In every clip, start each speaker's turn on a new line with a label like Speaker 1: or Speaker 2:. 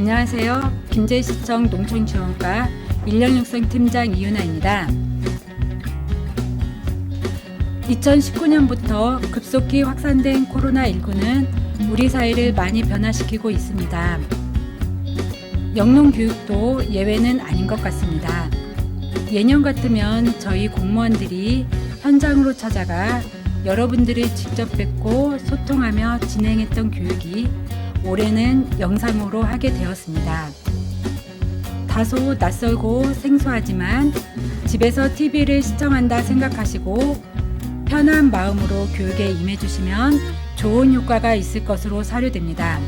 Speaker 1: 안녕하세요. 김제시청 농촌지원과 인력육성팀장 이윤아입니다. 2019년부터 급속히 확산된 코로나19는 우리 사회를 많이 변화시키고 있습니다. 영농교육도 예외는 아닌 것 같습니다. 예년 같으면 저희 공무원들이 현장으로 찾아가 여러분들을 직접 뵙고 소통하며 진행했던 교육이 올해는 영상으로 하게 되었습니다. 다소 낯설고 생소하지만 집에서 TV를 시청한다 생각하시고 편한 마음으로 교육에 임해주시면 좋은 효과가 있을 것으로 사료됩니다.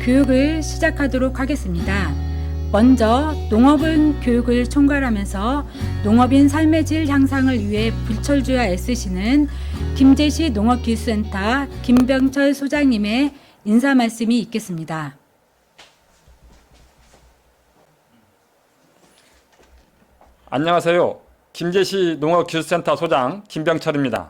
Speaker 1: 교육을 시작하도록 하겠습니다. 먼저 농업은 교육을 총괄하면서 농업인 삶의 질 향상을 위해 불철주야 애쓰시는 김제시 농업기술센터 김병철 소장님의 인사 말씀이 있겠습니다.
Speaker 2: 안녕하세요. 김제시 농업기술센터 소장 김병철입니다.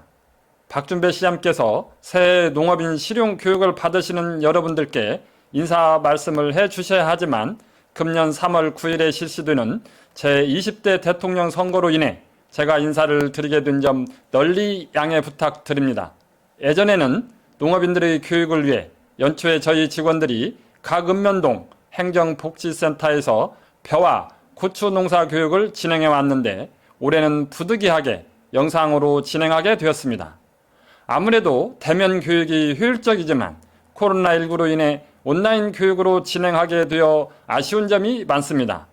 Speaker 2: 박준배 시장께서 새해 농업인 실용 교육을 받으시는 여러분들께 인사 말씀을 해 주셔야 하지만 금년 3월 9일에 실시되는 제20대 대통령 선거로 인해 제가 인사를 드리게 된 점 널리 양해 부탁드립니다. 예전에는 농업인들의 교육을 위해 연초에 저희 직원들이 각 읍면동 행정복지센터에서 벼와 고추 농사 교육을 진행해 왔는데 올해는 부득이하게 영상으로 진행하게 되었습니다. 아무래도 대면 교육이 효율적이지만 코로나19로 인해 온라인 교육으로 진행하게 되어 아쉬운 점이 많습니다.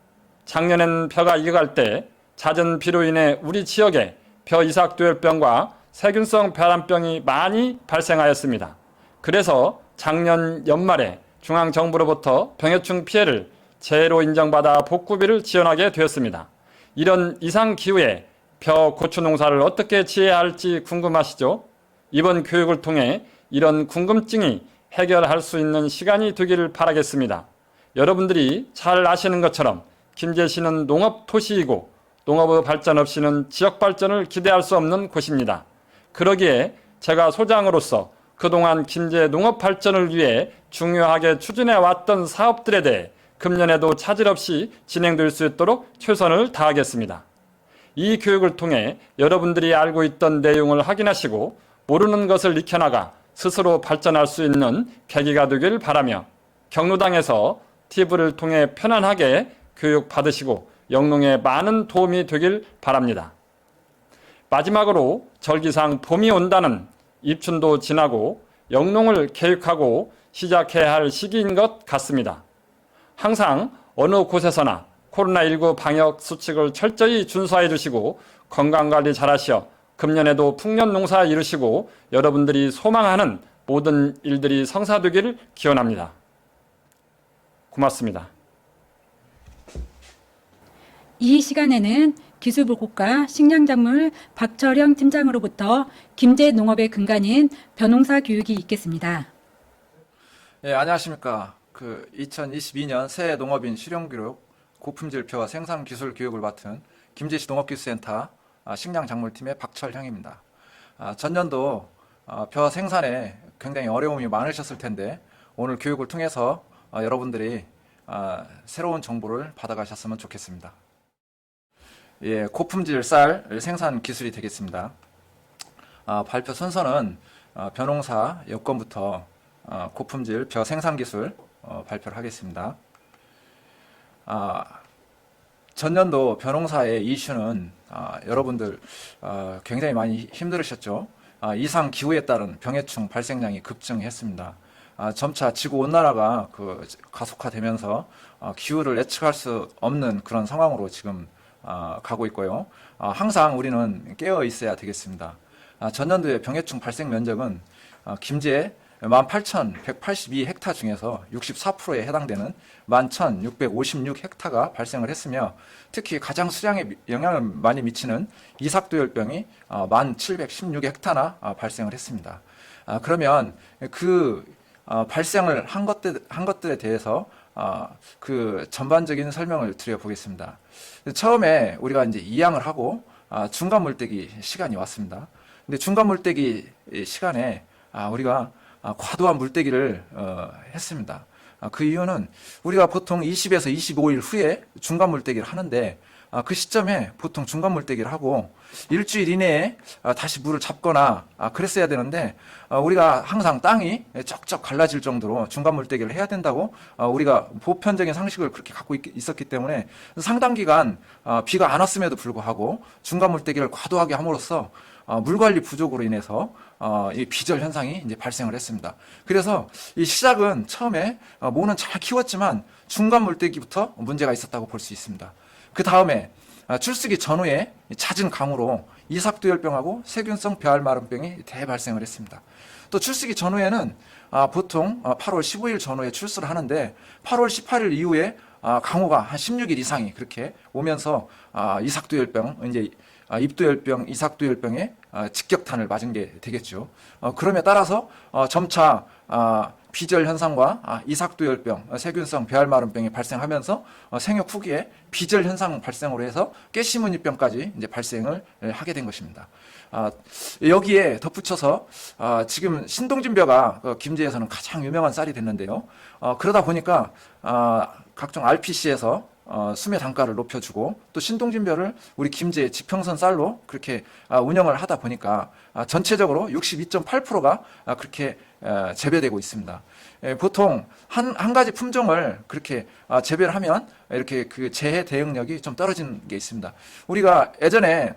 Speaker 2: 작년엔 벼가 익어갈 때 잦은 비로 인해 우리 지역에 벼 이삭도열병과 세균성 벼란병이 많이 발생하였습니다. 그래서 작년 연말에 중앙정부로부터 병해충 피해를 재해로 인정받아 복구비를 지원하게 되었습니다. 이런 이상기후에 벼, 고추 농사를 어떻게 지어야 할지 궁금하시죠? 이번 교육을 통해 이런 궁금증이 해결할 수 있는 시간이 되기를 바라겠습니다. 여러분들이 잘 아시는 것처럼 김제시는 농업 도시이고 농업의 발전 없이는 지역 발전을 기대할 수 없는 곳입니다. 그러기에 제가 소장으로서 그동안 김제 농업 발전을 위해 중요하게 추진해 왔던 사업들에 대해 금년에도 차질 없이 진행될 수 있도록 최선을 다하겠습니다. 이 교육을 통해 여러분들이 알고 있던 내용을 확인하시고 모르는 것을 익혀나가 스스로 발전할 수 있는 계기가 되길 바라며 경로당에서 TV를 통해 편안하게 교육 받으시고 영농에 많은 도움이 되길 바랍니다. 마지막으로 절기상 봄이 온다는 입춘도 지나고 영농을 계획하고 시작해야 할 시기인 것 같습니다. 항상 어느 곳에서나 코로나19 방역 수칙을 철저히 준수해 주시고 건강관리 잘하시어 금년에도 풍년농사 이루시고 여러분들이 소망하는 모든 일들이 성사되기를 기원합니다. 고맙습니다.
Speaker 1: 이 시간에는 기술보고과 식량작물 박철영 팀장으로부터 김제 농업의 근간인 벼농사 교육이 있겠습니다.
Speaker 3: 예, 안녕하십니까. 2022년 새해 농업인 실용교육 고품질 벼 생산 기술 교육을 맡은 김제시 농업기술센터 식량작물팀의 박철형입니다. 전년도 벼 생산에 굉장히 어려움이 많으셨을 텐데 오늘 교육을 통해서 여러분들이 새로운 정보를 받아가셨으면 좋겠습니다. 예, 고품질 쌀 생산 기술이 되겠습니다. 발표 순서는 벼농사 여건부터 고품질 벼 생산 기술 발표를 하겠습니다. 전년도 벼농사의 이슈는 여러분들 굉장히 많이 힘들으셨죠. 이상 기후에 따른 병해충 발생량이 급증했습니다. 점차 지구온난화가 가속화되면서 기후를 예측할 수 없는 그런 상황으로 지금 가고 있고요. 항상 우리는 깨어 있어야 되겠습니다. 전년도의 병해충 발생 면적은 김제 18,182헥타 중에서 64%에 해당되는 11,656헥타가 발생을 했으며 특히 가장 수량에 영향을 많이 미치는 이삭도열병이 1,716헥타나 발생을 했습니다. 그러면 발생을 한 것들에 대해서 그 전반적인 설명을 드려보겠습니다. 처음에 우리가 이제 이양을 하고 중간 물떼기 시간이 왔습니다. 근데 중간 물떼기 시간에 우리가 과도한 물떼기를 했습니다. 그 이유는 우리가 보통 20에서 25일 후에 중간 물떼기를 하는데 그 시점에 보통 중간 물떼기를 하고 일주일 이내에 다시 물을 잡거나 그랬어야 되는데 우리가 항상 땅이 쩍쩍 갈라질 정도로 중간 물떼기를 해야 된다고 우리가 보편적인 상식을 그렇게 갖고 있었기 때문에 상당 기간 비가 안 왔음에도 불구하고 중간 물떼기를 과도하게 함으로써 물 관리 부족으로 인해서 이 비절 현상이 이제 발생을 했습니다. 그래서 이 시작은 처음에 모는 잘 키웠지만 중간 물떼기부터 문제가 있었다고 볼 수 있습니다. 그 다음에 출수기 전후에 잦은 강우로 이삭두열병하고 세균성 벼알마름병이 대발생을 했습니다. 또 출수기 전후에는 보통 8월 15일 전후에 출수를 하는데 8월 18일 이후에 강우가 한 16일 이상이 그렇게 오면서 이삭두열병, 이제 입두열병, 이삭두열병에 직격탄을 맞은 게 되겠죠. 그럼에 따라서 점차 비절 현상과 이삭두열병, 세균성 벼알마름병이 발생하면서 생육 후기에 비절 현상 발생으로 해서 깨시무늬병까지 이제 발생을 하게 된 것입니다. 여기에 덧붙여서 지금 신동진벼가 김제에서는 가장 유명한 쌀이 됐는데요. 그러다 보니까 각종 RPC에서 수매 단가를 높여주고 또 신동진벼를 우리 김제 지평선 쌀로 그렇게 운영을 하다 보니까 전체적으로 62.8%가 그렇게 재배되고 있습니다. 보통 한 가지 품종을 그렇게 재배를 하면 이렇게 그 재해 대응력이 좀 떨어지는 게 있습니다. 우리가 예전에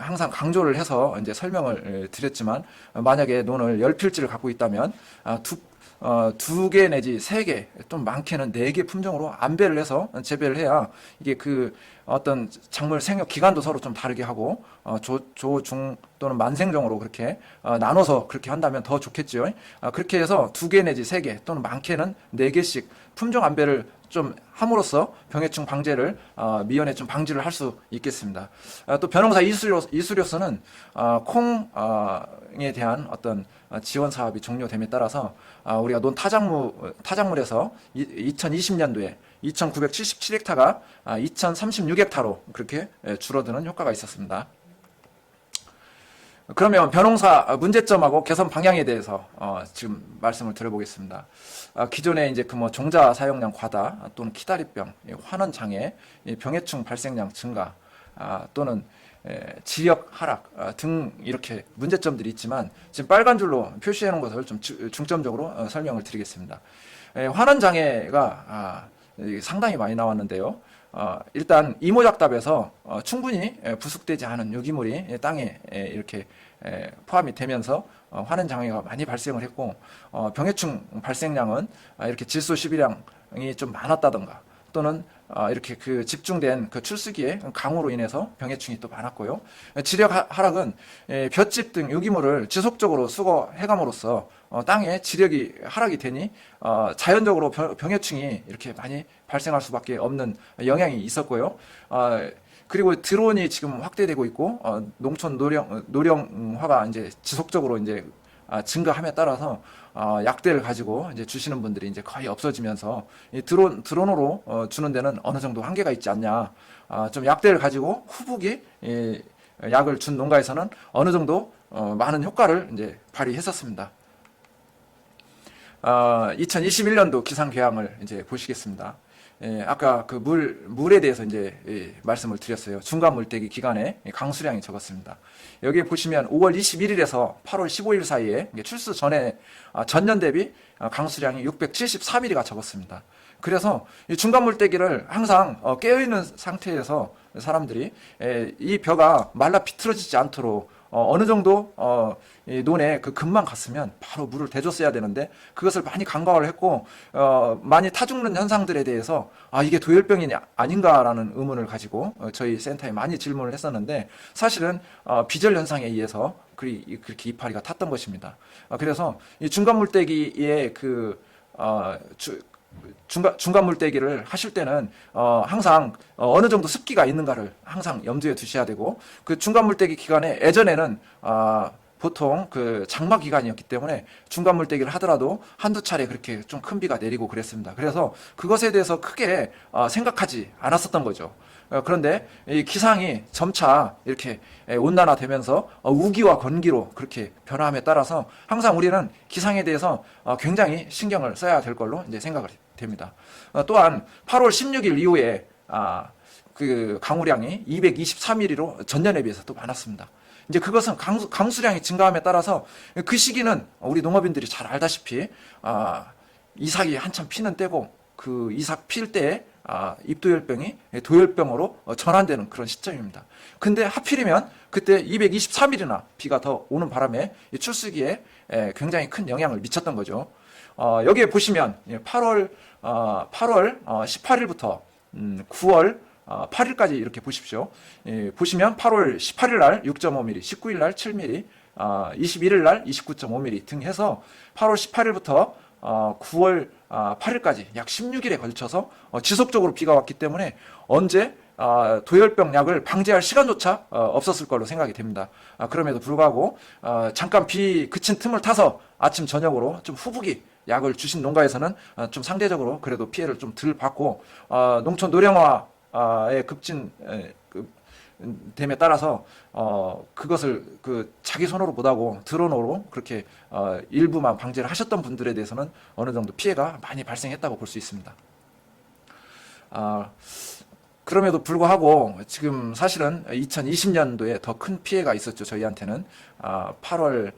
Speaker 3: 항상 강조를 해서 이제 설명을 드렸지만 만약에 논을 10필지를 갖고 있다면 두 개 내지 세 개, 좀 많게는 네 개 품종으로 안배를 해서 재배를 해야 이게 그 어떤 작물 생육 기간도 서로 좀 다르게 하고 조, 중 또는 만생종으로 그렇게 나눠서 그렇게 한다면 더 좋겠죠. 그렇게 해서 두 개 내지 세 개 또는 많게는 네 개씩 품종 안배를 좀 함으로써 병해충 방제를 미연에 좀 방지를 할 수 있겠습니다. 또 변홍사 이수료소는 콩에 대한 어떤 지원 사업이 종료됨에 따라서 우리가 논 타작물에서 2020년도에 2,977헥타가 2,036헥타로 그렇게 줄어드는 효과가 있었습니다. 그러면 변홍사 문제점하고 개선 방향에 대해서 지금 말씀을 드려보겠습니다. 기존에 이제 그 종자 사용량 과다 또는 키다리병, 환원 장애, 병해충 발생량 증가 또는 지역 하락 등 이렇게 문제점들이 있지만 지금 빨간 줄로 표시해 놓은 것을 좀 중점적으로 설명을 드리겠습니다. 환원 장애가 상당히 많이 나왔는데요. 일단 이모작답에서 충분히 부숙되지 않은 유기물이 땅에 이렇게 포함이 되면서 환원 장애가 많이 발생을 했고 병해충 발생량은 이렇게 질소 시비량이 좀 많았다던가 또는 이렇게 그 집중된 그 출수기에 강우로 인해서 병해충이 또 많았고요. 지력 하락은 볏짚 등 유기물을 지속적으로 수거해감으로써 땅에 지력이 하락이 되니 자연적으로 병해충이 이렇게 많이 발생할 수밖에 없는 영향이 있었고요. 그리고 드론이 지금 확대되고 있고 농촌 노령화가 이제 지속적으로 이제 증가함에 따라서 약대를 가지고 이제 주시는 분들이 이제 거의 없어지면서 이 드론으로 주는 데는 어느 정도 한계가 있지 않냐. 좀 약대를 가지고 후북이 약을 준 농가에서는 어느 정도 많은 효과를 이제 발휘했었습니다. 2021년도 기상궤양을 이제 보시겠습니다. 아까 그 물에 대해서 이제 말씀을 드렸어요. 중간 물떼기 기간에 강수량이 적었습니다. 여기 보시면 5월 21일에서 8월 15일 사이에 출수 전에 전년 대비 강수량이 673mm가 적었습니다. 그래서 이 중간 물떼기를 항상 깨어있는 상태에서 사람들이 이 벼가 말라 비틀어지지 않도록 어느 정도 이 논에 그 금만 갔으면 바로 물을 대줬어야 되는데 그것을 많이 간과를 했고 많이 타 죽는 현상들에 대해서 이게 도열병이 아닌가라는 의문을 가지고 저희 센터에 많이 질문을 했었는데 사실은 비절 현상에 의해서 그렇게 이파리가 탔던 것입니다. 그래서 이 중간 물떼기의 중간 물떼기를 하실 때는 항상 어느 정도 습기가 있는가를 항상 염두에 두셔야 되고 그 중간 물떼기 기간에 예전에는 보통 그 장마 기간이었기 때문에 중간 물때기를 하더라도 한두 차례 그렇게 좀 큰 비가 내리고 그랬습니다. 그래서 그것에 대해서 크게 생각하지 않았었던 거죠. 그런데 이 기상이 점차 이렇게 온난화되면서 우기와 건기로 그렇게 변화함에 따라서 항상 우리는 기상에 대해서 굉장히 신경을 써야 될 걸로 이제 생각을 됩니다. 또한 8월 16일 이후에 그 강우량이 223mm 전년에 비해서 또 많았습니다. 이제 그것은 강수량이 증가함에 따라서 그 시기는 우리 농업인들이 잘 알다시피 이삭이 한참 피는 때고 그 이삭 필 때에 잎도열병이 도열병으로 전환되는 그런 시점입니다. 근데 하필이면 그때 223mm나 비가 더 오는 바람에 출수기에 굉장히 큰 영향을 미쳤던 거죠. 여기에 보시면 8월 18일부터 9월 8일까지 이렇게 보십시오. 보시면 8월 18일 날 6.5mm, 19일 날 7mm, 21일 날 29.5mm 등 해서 8월 18일부터 9월 8일까지 약 16일에 걸쳐서 지속적으로 비가 왔기 때문에 언제 도열병 약을 방제할 시간조차 없었을 걸로 생각이 됩니다. 그럼에도 불구하고 잠깐 비 그친 틈을 타서 아침 저녁으로 좀 후부기 약을 주신 농가에서는 좀 상대적으로 그래도 피해를 좀 덜 받고 농촌 노령화의 됨에 따라서 그것을 그 자기 손으로 못하고 드론으로 그렇게 일부만 방제를 하셨던 분들에 대해서는 어느 정도 피해가 많이 발생했다고 볼 수 있습니다. 그럼에도 불구하고 지금 사실은 2020년도에 더 큰 피해가 있었죠. 저희한테는 8월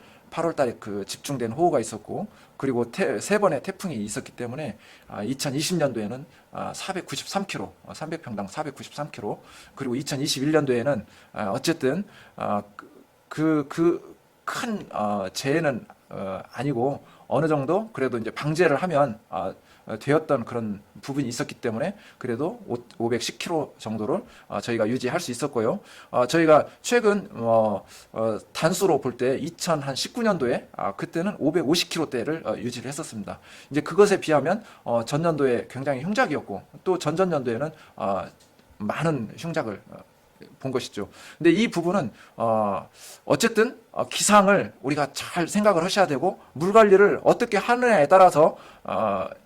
Speaker 3: 달에 그 집중된 호우가 있었고 그리고 세 번의 태풍이 있었기 때문에 2020년도에는 493km, 300평당 493km 그리고 2021년도에는 어쨌든 그 큰 재해는 아니고 어느 정도 그래도 이제 방제를 하면 되었던 그런 부분이 있었기 때문에 그래도 510km 정도를 저희가 유지할 수 있었고요. 저희가 최근 단수로 볼 때 2019년도에 그때는 550km대를 유지를 했었습니다. 이제 그것에 비하면 전년도에 굉장히 흉작이었고 또 전전년도에는 많은 흉작을 본 것이죠. 근데 이 부분은 어쨌든 기상을 우리가 잘 생각을 하셔야 되고 물 관리를 어떻게 하느냐에 따라서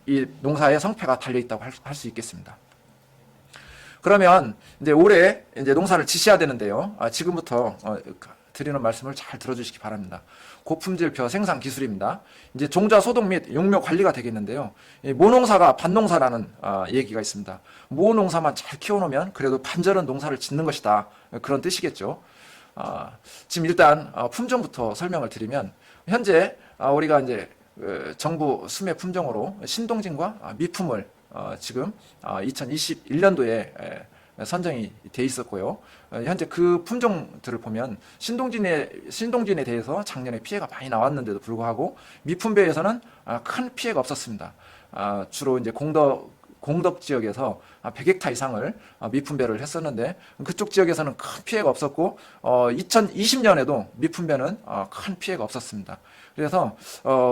Speaker 3: 이 농사의 성패가 달려 있다고 할 수 있겠습니다. 그러면 이제 올해 이제 농사를 지셔야 되는데요. 지금부터 드리는 말씀을 잘 들어주시기 바랍니다. 고품질 벼 생산 기술입니다. 이제 종자 소독 및 용묘 관리가 되겠는데요. 모농사가 반농사라는 얘기가 있습니다. 모농사만 잘 키워놓으면 그래도 반절은 농사를 짓는 것이다. 그런 뜻이겠죠. 지금 일단 품종부터 설명을 드리면 현재 우리가 이제 정부 수매 품종으로 신동진과 미품을 지금 2021년도에 선정이 돼 있었고요. 현재 그 품종들을 보면 신동진에 대해서 작년에 피해가 많이 나왔는데도 불구하고 미품배에서는 큰 피해가 없었습니다. 주로 이제 공덕 지역에서 100헥타 이상을 미품배를 했었는데 그쪽 지역에서는 큰 피해가 없었고 2020년에도 미품배는 큰 피해가 없었습니다. 그래서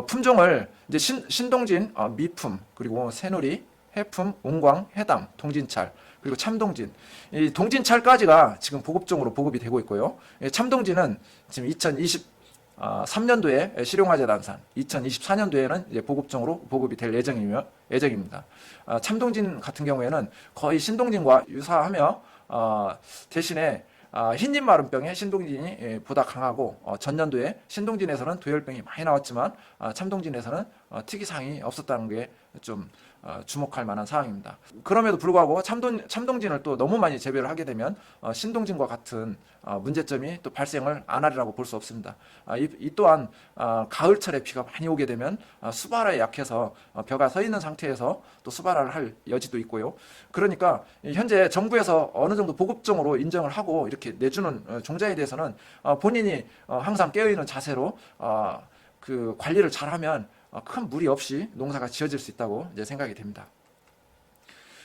Speaker 3: 품종을 이제 신동진, 미품, 그리고 새누리, 해품, 웅광, 해담, 동진찰 그리고 참동진, 이 동진찰까지가 지금 보급종으로 보급이 되고 있고요. 참동진은 지금 2023년도에 실용화재 단산, 2024년도에는 이제 보급종으로 보급이 될 예정입니다. 참동진 같은 경우에는 거의 신동진과 유사하며 대신에 흰잎 마름병에 신동진이 보다 강하고 전년도에 신동진에서는 도열병이 많이 나왔지만 참동진에서는 특이사항이 없었다는 게 좀 주목할 만한 사항입니다. 그럼에도 불구하고 참동진을 또 너무 많이 재배를 하게 되면 신동진과 같은 문제점이 또 발생을 안 하리라고 볼 수 없습니다. 이 또한 가을철에 비가 많이 오게 되면 수발화에 약해서 벼가 서 있는 상태에서 또 수발화를 할 여지도 있고요. 그러니까 현재 정부에서 어느 정도 보급종으로 인정을 하고 이렇게 내주는 종자에 대해서는 본인이 항상 깨어있는 자세로 그 관리를 잘하면 큰 무리 없이 농사가 지어질 수 있다고 이제 생각이 됩니다.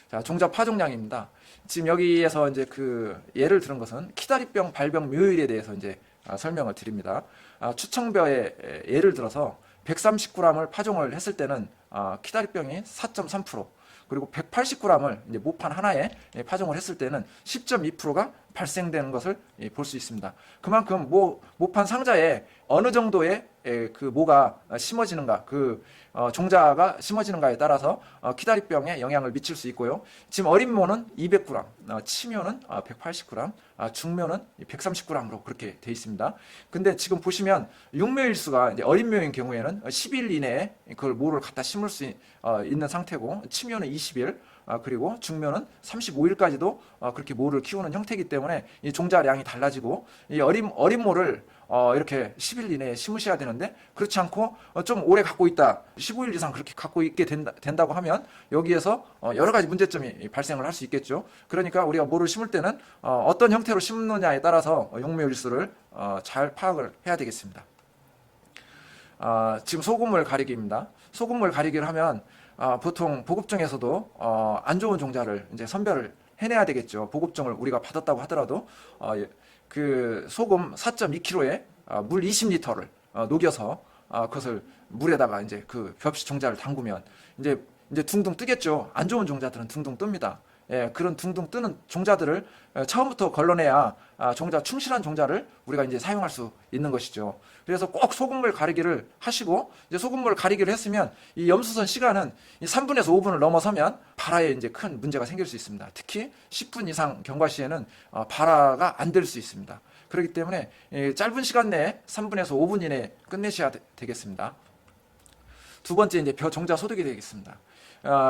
Speaker 3: 자, 종자 파종량입니다. 지금 여기에서 이제 그 예를 들은 것은 키다리병 발병 묘일에 대해서 이제 설명을 드립니다. 추청벼에 예를 들어서 130g을 파종을 했을 때는 키다리병이 4.3%, 그리고 180g을 이제 모판 하나에 파종을 했을 때는 10.2%가 발생되는 것을 볼 수 있습니다. 그만큼 모판 상자에 어느 정도의 그 모가 심어지는가, 종자가 심어지는가에 따라서 키다리병에 영향을 미칠 수 있고요. 지금 어린 모는 200g, 치묘는 180g, 중묘는 130g으로 그렇게 돼 있습니다. 근데 지금 보시면 육묘일수가 이제 어린 묘인 경우에는 10일 이내에 그걸 모를 갖다 심을 수 있는 상태고, 치묘는 20일, 그리고 중묘는 35일까지도 그렇게 모를 키우는 형태이기 때문에 이 종자량이 달라지고, 이 어린 모를 이렇게 10일 이내에 심으셔야 되는데, 그렇지 않고 좀 오래 갖고 있다, 15일 이상 그렇게 갖고 있게 된다고 하면 여기에서 여러 가지 문제점이 발생을 할 수 있겠죠. 그러니까 우리가 모를 심을 때는 어떤 형태로 심느냐에 따라서 용묘일수를 잘 파악을 해야 되겠습니다. 지금 소금물 가리기입니다. 소금물 가리기를 하면 보통 보급종에서도 안 좋은 종자를 이제 선별을 해내야 되겠죠. 보급종을 우리가 받았다고 하더라도 그 소금 4.2kg에 물 20리터를 녹여서 그것을 물에다가 이제 그 벽시 종자를 담그면 이제 둥둥 뜨겠죠. 안 좋은 종자들은 둥둥 뜹니다. 예, 그런 둥둥 뜨는 종자들을 처음부터 걸러내야 종자 충실한 종자를 우리가 이제 사용할 수 있는 것이죠. 그래서 꼭 소금물 가리기를 하시고, 이제 소금물 가리기를 했으면 이 염수선 시간은 3분에서 5분을 넘어서면 발화에 이제 큰 문제가 생길 수 있습니다. 특히 10분 이상 경과 시에는 발화가 안 될 수 있습니다. 그렇기 때문에 짧은 시간 내에 3분에서 5분 이내에 끝내셔야 되겠습니다. 두 번째 이제 벼 종자 소독이 되겠습니다.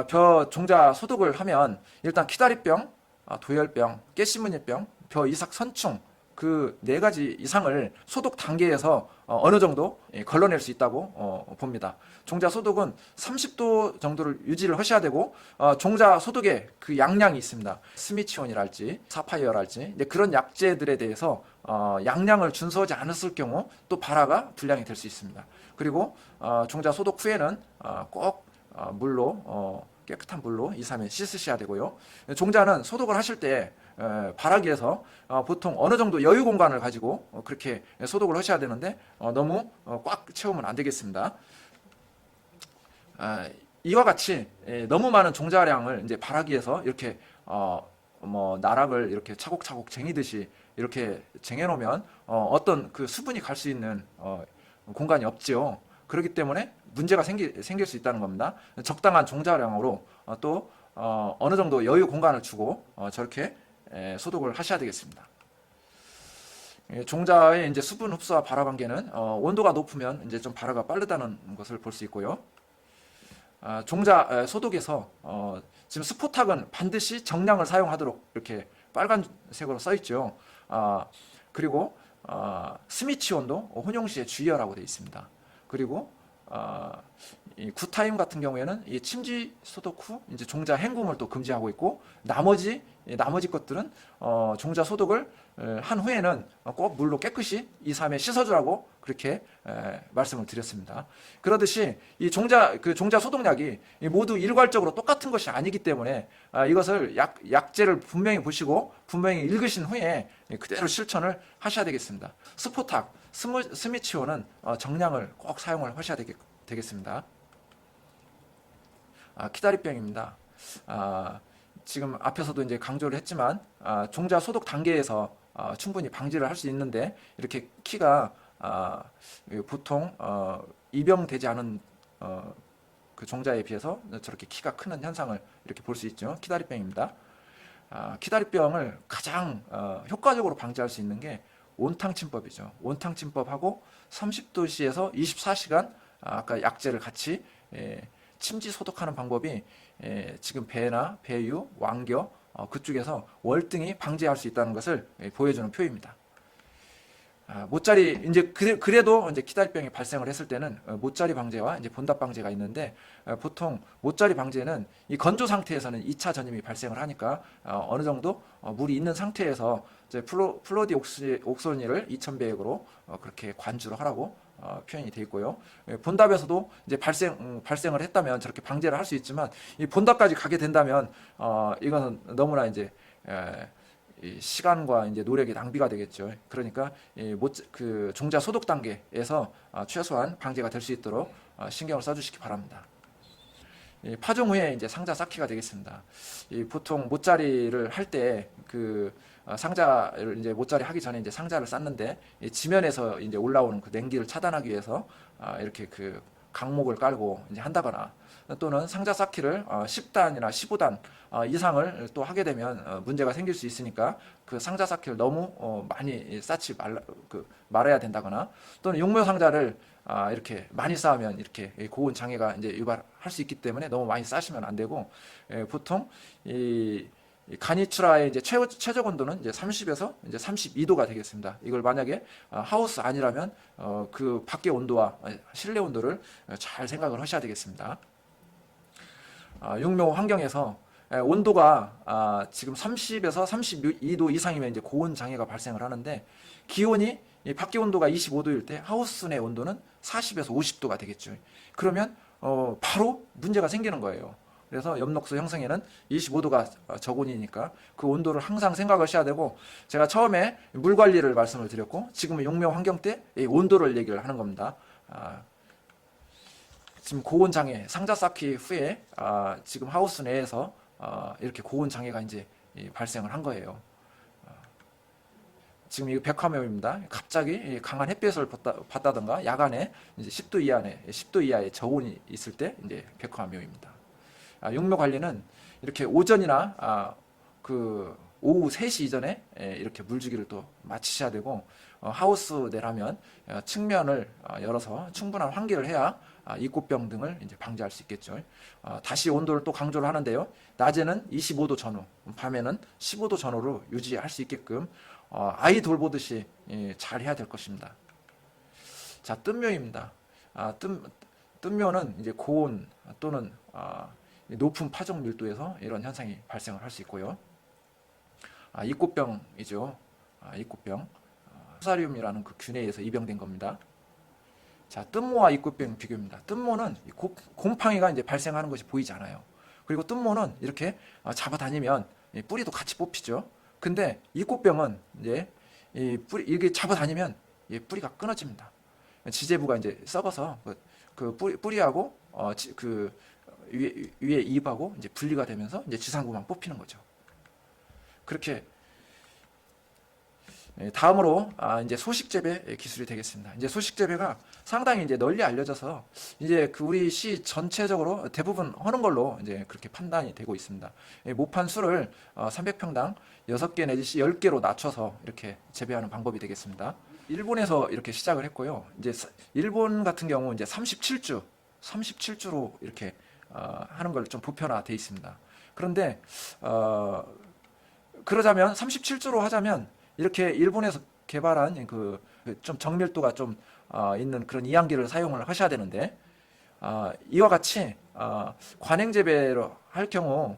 Speaker 3: 벼 종자 소독을 하면 일단 키다리병, 도열병, 깨시무늬병, 벼 이삭 선충 그 4가지 이상을 소독 단계에서 어느 정도 걸러낼 수 있다고 봅니다. 종자 소독은 30도 정도를 유지를 하셔야 되고, 종자 소독에 그 양량이 있습니다. 스미치온이랄지 사파이어랄지 그런 약재들에 대해서 양량을 준수하지 않았을 경우 또 발화가 불량이 될 수 있습니다. 그리고 종자 소독 후에는 꼭 물로 깨끗한 물로 2, 3일 씻으셔야 되고요. 종자는 소독을 하실 때 발화기에서 보통 어느 정도 여유 공간을 가지고 그렇게 소독을 하셔야 되는데 너무 꽉 채우면 안 되겠습니다. 이와 같이 너무 많은 종자량을 이제 발화기에서 이렇게 나락을 이렇게 차곡차곡 쟁이듯이 이렇게 쟁여 놓으면 어떤 그 수분이 갈 수 있는 공간이 없지요. 그렇기 때문에 문제가 생길 수 있다는 겁니다. 적당한 종자량으로 또 어느 정도 여유 공간을 주고 저렇게 소독을 하셔야 되겠습니다. 종자의 이제 수분 흡수와 발화 관계는 온도가 높으면 이제 좀 발화가 빠르다는 것을 볼 수 있고요. 종자 소독에서 지금 스포탁은 반드시 정량을 사용하도록 이렇게 빨간색으로 써 있죠. 그리고 스미치온도 혼용 시에 주의하라고 되어 있습니다. 그리고 이 굿타임 같은 경우에는 이 침지 소독 후 이제 종자 헹굼을 또 금지하고 있고, 나머지 것들은 종자 소독을 한 후에는 꼭 물로 깨끗이 2, 3회 씻어주라고 그렇게 말씀을 드렸습니다. 그러듯이 이 종자 소독약이 모두 일괄적으로 똑같은 것이 아니기 때문에 이것을 약재를 분명히 보시고 분명히 읽으신 후에 그대로 실천을 하셔야 되겠습니다. 스포탁, 스미치온은 정량을 꼭 사용을 하셔야 되겠습니다. 키다리병입니다. 지금 앞에서도 이제 강조를 했지만 종자 소독 단계에서 충분히 방지를 할 수 있는데, 이렇게 키가 보통 입영되지 않은 그 종자에 비해서 저렇게 키가 크는 현상을 이렇게 볼 수 있죠. 키다리병입니다. 키다리병을 가장 효과적으로 방지할 수 있는 게 온탕침법이죠. 온탕침법하고 30도씨에서 24시간 아까 약재를 같이 침지 소독하는 방법이 지금 배나 배유, 왕겨 그쪽에서 월등히 방지할 수 있다는 것을 보여주는 표입니다. 모짜리 이제 그래도 이제 키다리병이 발생을 했을 때는 모짜리 방제와 이제 본답 방제가 있는데, 보통 모짜리 방제는 이 건조 상태에서는 2차 전임이 발생을 하니까 어느 정도 물이 있는 상태에서 이제 플로디 옥소니를 2000배액으로 그렇게 관주를 하라고 표현이 되어 있고요. 본답에서도 이제 발생을 했다면 저렇게 방제를 할 수 있지만, 이 본답까지 가게 된다면 이거는 너무나 이제 이 시간과 이제 노력이 낭비가 되겠죠. 그러니까 그 종자 소독 단계에서 최소한 방제가 될 수 있도록 신경을 써주시기 바랍니다. 파종 후에 이제 상자 쌓기가 되겠습니다. 보통 모짜리를 할 때 그 상자를 이제 모짜리 하기 전에 이제 상자를 쌌는데 이 지면에서 이제 올라오는 그 냉기를 차단하기 위해서 이렇게 그 강목을 깔고 이제 한다거나 또는 상자 쌓기를 10단이나 15단 이상을 또 하게 되면 문제가 생길 수 있으니까 그 상자 쌓기를 너무 많이 쌓지 말아야 된다거나 또는 육묘 상자를 이렇게 많이 쌓으면 이렇게 고온 장애가 이제 유발할 수 있기 때문에 너무 많이 쌓으시면 안 되고 보통 이 가니추라의 이제 최적 온도는 이제 30에서 이제 32도가 되겠습니다. 이걸 만약에 하우스 아니라면 그 밖의 온도와 실내 온도를 잘 생각을 하셔야 되겠습니다. 육묘 환경에서 온도가 지금 30에서 32도 이상이면 이제 고온 장애가 발생을 하는데 기온이 이 밖의 온도가 25도일 때 하우스 내 온도는 40에서 50도가 되겠죠. 그러면 바로 문제가 생기는 거예요. 그래서 엽록소 형성에는 25도가 저온이니까 그 온도를 항상 생각을 하셔야 되고 제가 처음에 물 관리를 말씀을 드렸고 지금은 육묘 환경 때 이 온도를 얘기를 하는 겁니다. 지금 고온 장애 상자 쌓기 후에 지금 하우스 내에서 이렇게 고온 장애가 이제 발생을 한 거예요. 지금 이거 백화묘입니다. 갑자기 강한 햇볕을 받다던가 야간에 이제 10도 이하의 저온이 있을 때 이제 백화묘입니다. 육묘 관리는 이렇게 오전이나 그 오후 3시 이전에 이렇게 물주기를 또 마치셔야 되고 하우스 내라면 측면을 열어서 충분한 환기를 해야 이꽃병 등을 이제 방지할 수 있겠죠. 다시 온도를 또 강조를 하는데요. 낮에는 25도 전후, 밤에는 15도 전후로 유지할 수 있게끔 아이 돌보듯이 잘 해야 될 것입니다. 자, 뜸묘입니다. 뜸묘는 이제 고온 또는 높은 파종 밀도에서 이런 현상이 발생을 할 수 있고요. 이꽃병이죠. 이꽃병. 후사리움이라는 그 균에 의해서 입양된 겁니다. 자, 뜸모와 이꽃병 비교입니다. 뜸모는 곰팡이가 이제 발생하는 것이 보이지 않아요. 그리고 뜸모는 이렇게 잡아다니면 뿌리도 같이 뽑히죠. 근데 이꽃병은 이제 이게 잡아다니면 뿌리가 끊어집니다. 지제부가 이제 썩어서 그 뿌리하고 그 위에 잎하고 이제 분리가 되면서 이제 지상구만 뽑히는 거죠. 그렇게 다음으로 이제 소식 재배 기술이 되겠습니다. 이제 소식 재배가 상당히 이제 널리 알려져서 이제 그 우리 시 전체적으로 대부분 하는 걸로 이제 그렇게 판단이 되고 있습니다. 모판 수를 300평당 6개 내지 10개로 낮춰서 이렇게 재배하는 방법이 되겠습니다. 일본에서 이렇게 시작을 했고요. 이제 일본 같은 경우 이제 37주로 이렇게 하는 걸 좀 보편화돼 있습니다. 그런데 그러자면 37주로 하자면 이렇게 일본에서 개발한 그 좀 정밀도가 좀 있는 그런 이항기를 사용을 하셔야 되는데 이와 같이 관행 재배로 할 경우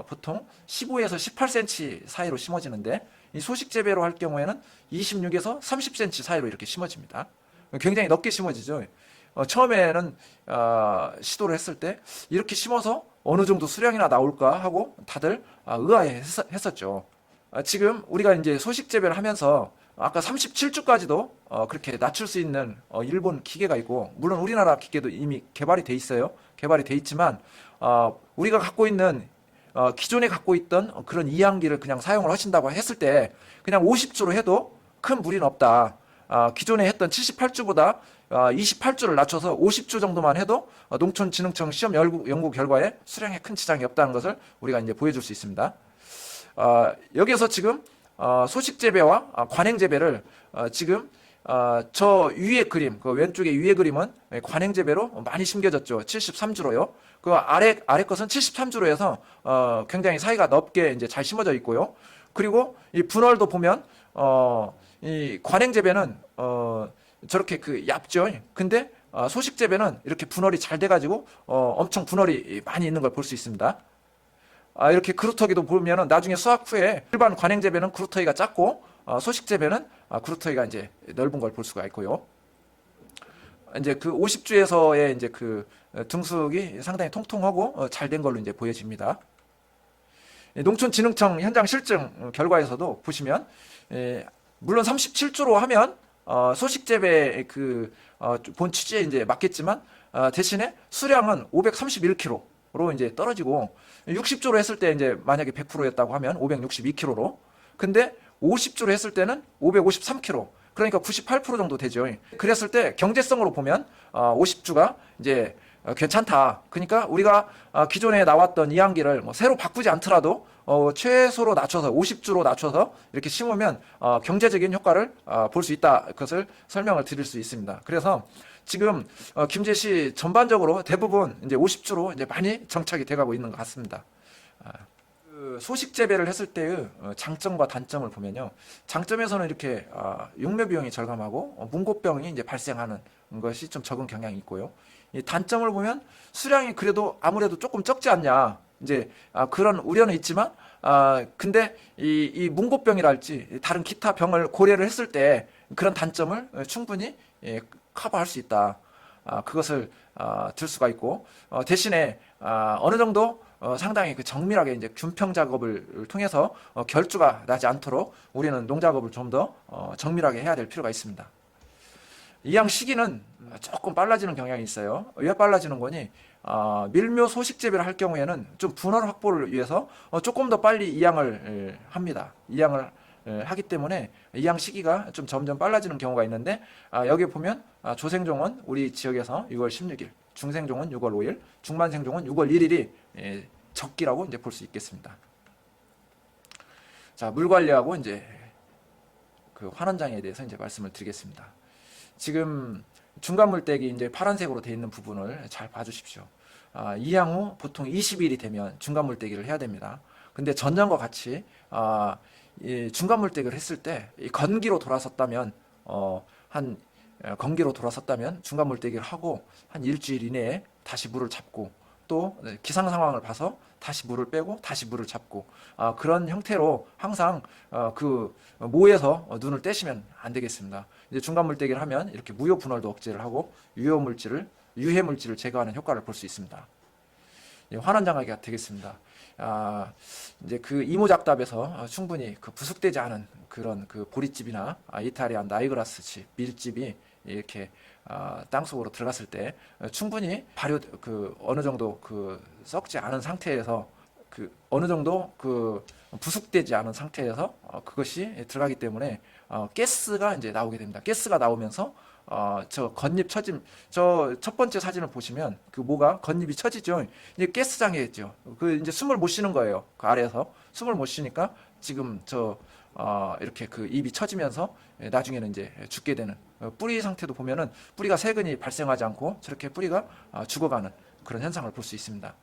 Speaker 3: 보통 15에서 18cm 사이로 심어지는데 이 소식 재배로 할 경우에는 26에서 30cm 사이로 이렇게 심어집니다. 굉장히 넓게 심어지죠. 처음에는 시도를 했을 때 이렇게 심어서 어느 정도 수량이나 나올까 하고 다들 의아해 했었죠. 지금 우리가 이제 소식 재배를 하면서 아까 37주까지도 그렇게 낮출 수 있는 일본 기계가 있고 물론 우리나라 기계도 이미 개발이 돼 있어요. 개발이 돼 있지만 우리가 갖고 있는 기존에 갖고 있던 그런 이항기를 그냥 사용을 하신다고 했을 때 그냥 50주로 해도 큰 무리는 없다. 기존에 했던 78주보다 28주를 낮춰서 50주 정도만 해도 농촌진흥청 시험 연구 결과에 수량에 큰 지장이 없다는 것을 우리가 이제 보여줄 수 있습니다. 여기에서 지금 소식 재배와 관행 재배를 지금 저 위에 그림, 그 왼쪽에 위에 그림은 관행 재배로 많이 심겨졌죠. 73주로요. 그 아래 것은 73주로 해서 굉장히 사이가 넓게 이제 잘 심어져 있고요. 그리고 이 분월도 보면 이 관행 재배는 저렇게 그 얇죠. 근데 소식 재배는 이렇게 분월이 잘 돼가지고 엄청 분월이 많이 있는 걸 볼 수 있습니다. 이렇게 그루터기도 보면은 나중에 수확 후에 일반 관행 재배는 그루터기가 작고 소식 재배는 그루터기가 이제 넓은 걸 볼 수가 있고요. 이제 그 50주에서의 이제 그 등숙이 상당히 통통하고 잘 된 걸로 이제 보여집니다. 농촌진흥청 현장 실증 결과에서도 보시면 물론 37주로 하면 소식 재배 그 본 취지에 이제 맞겠지만 대신에 수량은 531kg로 이제 떨어지고 60주로 했을 때 이제 만약에 100%였다고 하면 562kg로 근데 50주로 했을 때는 553kg. 그러니까 98% 정도 되죠. 그랬을 때 경제성으로 보면 50주가 이제 괜찮다. 그러니까 우리가 기존에 나왔던 이항기를 뭐 새로 바꾸지 않더라도 최소로 낮춰서 50주로 낮춰서 이렇게 심으면 경제적인 효과를 볼 수 있다. 그것을 설명을 드릴 수 있습니다. 그래서 지금 김제시 전반적으로 대부분 이제 50주로 이제 많이 정착이 돼가고 있는 것 같습니다. 그 소식 재배를 했을 때의 장점과 단점을 보면요. 장점에서는 이렇게 육묘 비용이 절감하고 문고병이 이제 발생하는 것이 좀 적은 경향이 있고요. 이 단점을 보면 수량이 그래도 아무래도 조금 적지 않냐. 이제 그런 우려는 있지만 근데 이 문고병이랄지 다른 기타 병을 고려를 했을 때 그런 단점을 충분히 커버할 수 있다. 그것을 들 수가 있고 대신에 어느 정도 상당히 그 정밀하게 이제 균평 작업을 통해서 결주가 나지 않도록 우리는 농작업을 좀 더 정밀하게 해야 될 필요가 있습니다. 이양 시기는 조금 빨라지는 경향이 있어요. 왜 빨라지는 거니? 밀묘 소식 재배를 할 경우에는 좀 분할 확보를 위해서 조금 더 빨리 이양을 합니다. 이양을 하기 때문에 이양 시기가 좀 점점 빨라지는 경우가 있는데 여기 보면 조생종은 우리 지역에서 6월 16일, 중생종은 6월 5일, 중만생종은 6월 1일이 적기라고 이제 볼 수 있겠습니다. 자, 물 관리하고 이제 그 환원장에 대해서 이제 말씀을 드리겠습니다. 지금 중간 물대기 이제 파란색으로 되어 있는 부분을 잘 봐주십시오. 이양 후 보통 20일이 되면 중간 물대기를 해야 됩니다. 근데 전년과 같이 이 중간 물대기를 했을 때 이 건기로 돌아섰다면 건기로 돌아섰다면 중간 물대기를 하고 한 일주일 이내에 다시 물을 잡고 또 기상 상황을 봐서 다시 물을 빼고 다시 물을 잡고 그런 형태로 항상 그 모에서 눈을 떼시면 안 되겠습니다. 이제 중간 물대기를 하면 이렇게 무효 분할도 억제를 하고 유해 물질을 제거하는 효과를 볼 수 있습니다. 환원장하기가 되겠습니다. 이제 그 이모작답에서 충분히 그 부숙되지 않은 그런 그 보리집이나 이탈리안 나이그라스집, 밀집이 이렇게 땅 속으로 들어갔을 때 충분히 발효 그 어느 정도 그 썩지 않은 상태에서 그 어느 정도 그 부숙되지 않은 상태에서 그것이 들어가기 때문에 가스가 이제 나오게 됩니다. 가스가 나오면서 저 겉잎 처짐, 저 첫 번째 사진을 보시면 그 모가 겉잎이 처지죠. 이제 가스장애겠죠. 그 이제 숨을 못 쉬는 거예요. 그 아래에서 숨을 못 쉬니까 지금 이렇게 그 입이 처지면서 나중에는 이제 죽게 되는 뿌리 상태도 보면은 뿌리가 세근이 발생하지 않고 저렇게 뿌리가 죽어가는 그런 현상을 볼 수 있습니다.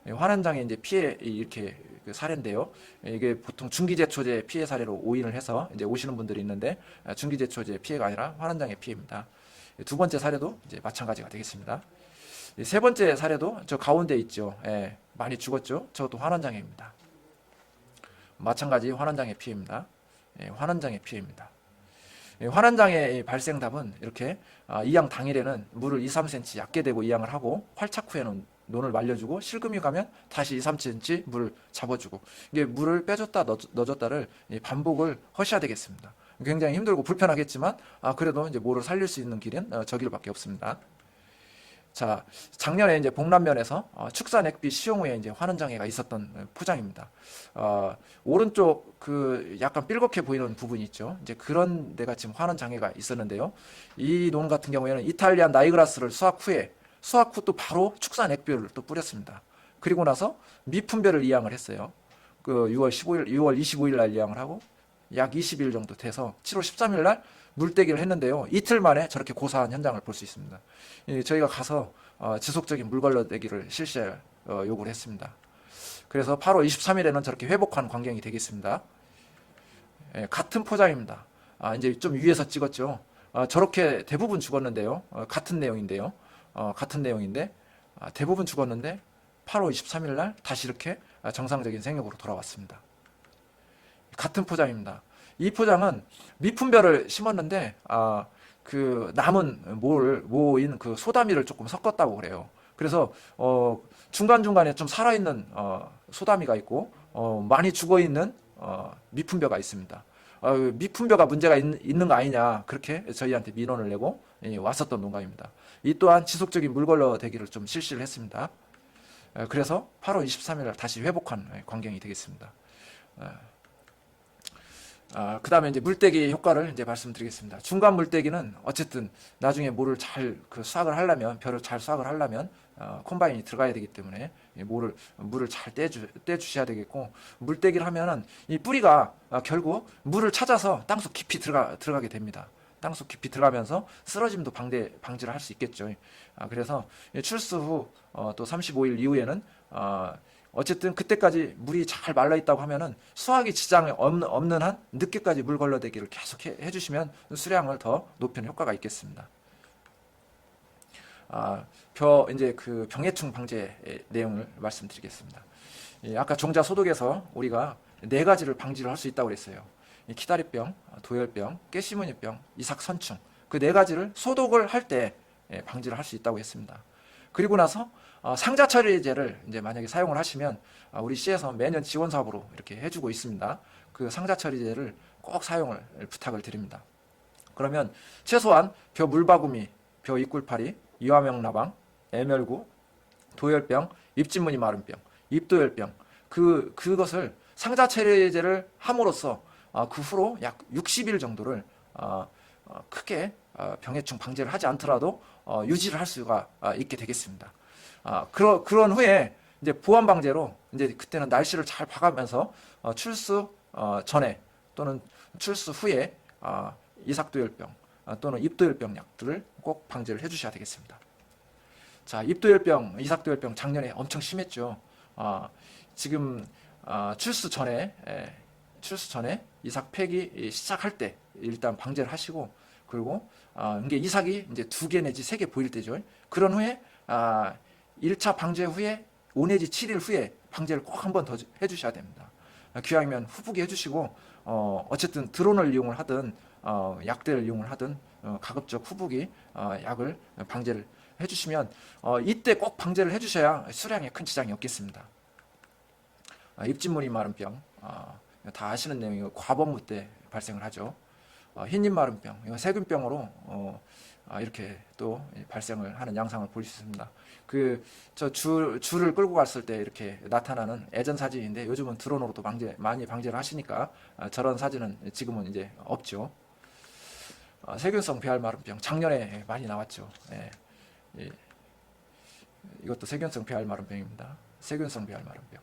Speaker 3: 환원장의 이제 피해 이렇게 그 사례인데요. 이게 보통 중기제초제 피해 사례로 오인을 해서 이제 오시는 분들이 있는데 중기제초제 피해가 아니라 환원장의 피해입니다. 두 번째 사례도 이제 마찬가지가 되겠습니다. 세 번째 사례도 저 가운데 있죠. 많이 죽었죠. 저것도 환원장애입니다. 마찬가지 환원장애 피해입니다. 환원장애 피해입니다. 환원장애 발생 답은 이렇게 이양 당일에는 물을 2, 3cm 얕게 대고 이양을 하고 활착 후에는 논을 말려주고 실금이 가면 다시 2, 3cm 물을 잡아주고 이게 물을 빼줬다 넣어줬다를 반복을 하셔야 되겠습니다. 굉장히 힘들고 불편하겠지만 그래도 이제 모를 살릴 수 있는 길은 저 길밖에 없습니다. 자, 작년에 이제 복남면에서 축산 액비 시용 후에 이제 환원장애가 있었던 포장입니다. 오른쪽 그 약간 삘겋게 보이는 부분이 있죠. 이제 그런 데가 지금 환원장애가 있었는데요. 이 논 같은 경우에는 이탈리안 나이그라스를 수확 후 또 바로 축산 액비를 또 뿌렸습니다. 그리고 나서 미품별을 이양을 했어요. 그 6월 25일 날 이양을 하고 약 20일 정도 돼서 7월 13일 날 물대기를 했는데요. 이틀 만에 저렇게 고사한 현장을 볼 수 있습니다. 저희가 가서 지속적인 물 걸러내기를 실시할 요구를 했습니다. 그래서 8월 23일에는 저렇게 회복한 광경이 되겠습니다. 같은 포장입니다. 이제 좀 위에서 찍었죠. 저렇게 대부분 죽었는데요. 같은 내용인데요. 같은 내용인데 대부분 죽었는데 8월 23일 날 다시 이렇게 정상적인 생육으로 돌아왔습니다. 같은 포장입니다. 이 포장은 미품별을 심었는데 그 남은 모인 그 소다미를 조금 섞었다고 그래요. 그래서 중간중간에 좀 살아있는 소다미가 있고 많이 죽어있는 미품벼가 있습니다. 미품벼가 문제가 있는 거 아니냐 그렇게 저희한테 민원을 내고 왔었던 농가입니다. 이 또한 지속적인 물걸러 대기를 좀 실시를 했습니다. 그래서 8월 23일 날 다시 회복한 광경이 되겠습니다. 그 다음에 이제 물떼기 효과를 이제 말씀드리겠습니다. 중간 물떼기는 어쨌든 나중에 모를 잘 수확을 하려면, 벼를 잘 수확을 하려면, 콤바인이 들어가야 되기 때문에 물을 잘 떼주셔야 되겠고, 물떼기를 하면은 이 뿌리가 결국 물을 찾아서 땅속 깊이 들어가게 됩니다. 땅속 깊이 들어가면서 쓰러짐도 방지를 할 수 있겠죠. 그래서 출수 후 또 35일 이후에는 어쨌든 그때까지 물이 잘 말라 있다고 하면은 수확이 지장이 없는 한 늦게까지 물 걸러대기를 계속 해주시면 수량을 더 높이는 효과가 있겠습니다. 이제 그 병해충 방제 내용을 말씀드리겠습니다. 아까 종자 소독에서 우리가 4가지를 방지를 할 수 있다고 그랬어요. 키다리병, 도열병, 깨시무늬병, 이삭선충, 그 4가지를 소독을 할 때 방지를 할 수 있다고 했습니다. 그리고 나서 상자 처리제를 이제 만약에 사용을 하시면 우리 시에서 매년 지원 사업으로 이렇게 해주고 있습니다. 그 상자 처리제를 꼭 사용을 부탁을 드립니다. 그러면 최소한 벼 물바구미, 벼 입굴파리, 이화명 나방, 애멸구, 도열병, 잎진무늬 마른병, 잎도열병 그것을 상자 처리제를 함으로써 그 후로 약 60일 정도를 크게 병해충 방제를 하지 않더라도 유지를 할 수가 있게 되겠습니다. 그런 후에 이제 보완 방제로 이제 그때는 날씨를 잘 봐가면서 출수 전에 또는 출수 후에 이삭도열병 또는 잎도열병 약들을 꼭 방제를 해주셔야 되겠습니다. 자, 잎도열병, 이삭도열병 작년에 엄청 심했죠. 지금 출수 전에 이삭 폐기 시작할 때 일단 방제를 하시고, 그리고 이게 이삭이 이제 2개 내지 3개 보일 때죠. 그런 후에 1차 방제 후에 5 내지 7일 후에 방제를 꼭 한 번 더 해주셔야 됩니다. 기왕이면 후보기 해주시고 어쨌든 드론을 이용을 하든 약대를 이용을 하든 가급적 후보기 약을 방제를 해주시면 이때 꼭 방제를 해주셔야 수량에 큰 지장이 없겠습니다. 잎진무늬 마른병 다 아시는 내용이고 과범무 때 발생을 하죠. 흰잎 마른병, 이거 세균병으로 이렇게 또 발생을 하는 양상을 볼 수 있습니다. 저 줄을 끌고 갔을 때 이렇게 나타나는 예전 사진인데 요즘은 드론으로도 많이 방제를 하시니까 저런 사진은 지금은 이제 없죠. 세균성 배알 마른병 작년에 많이 나왔죠. 이것도 세균성 배알 마른병입니다. 세균성 배알 마른병.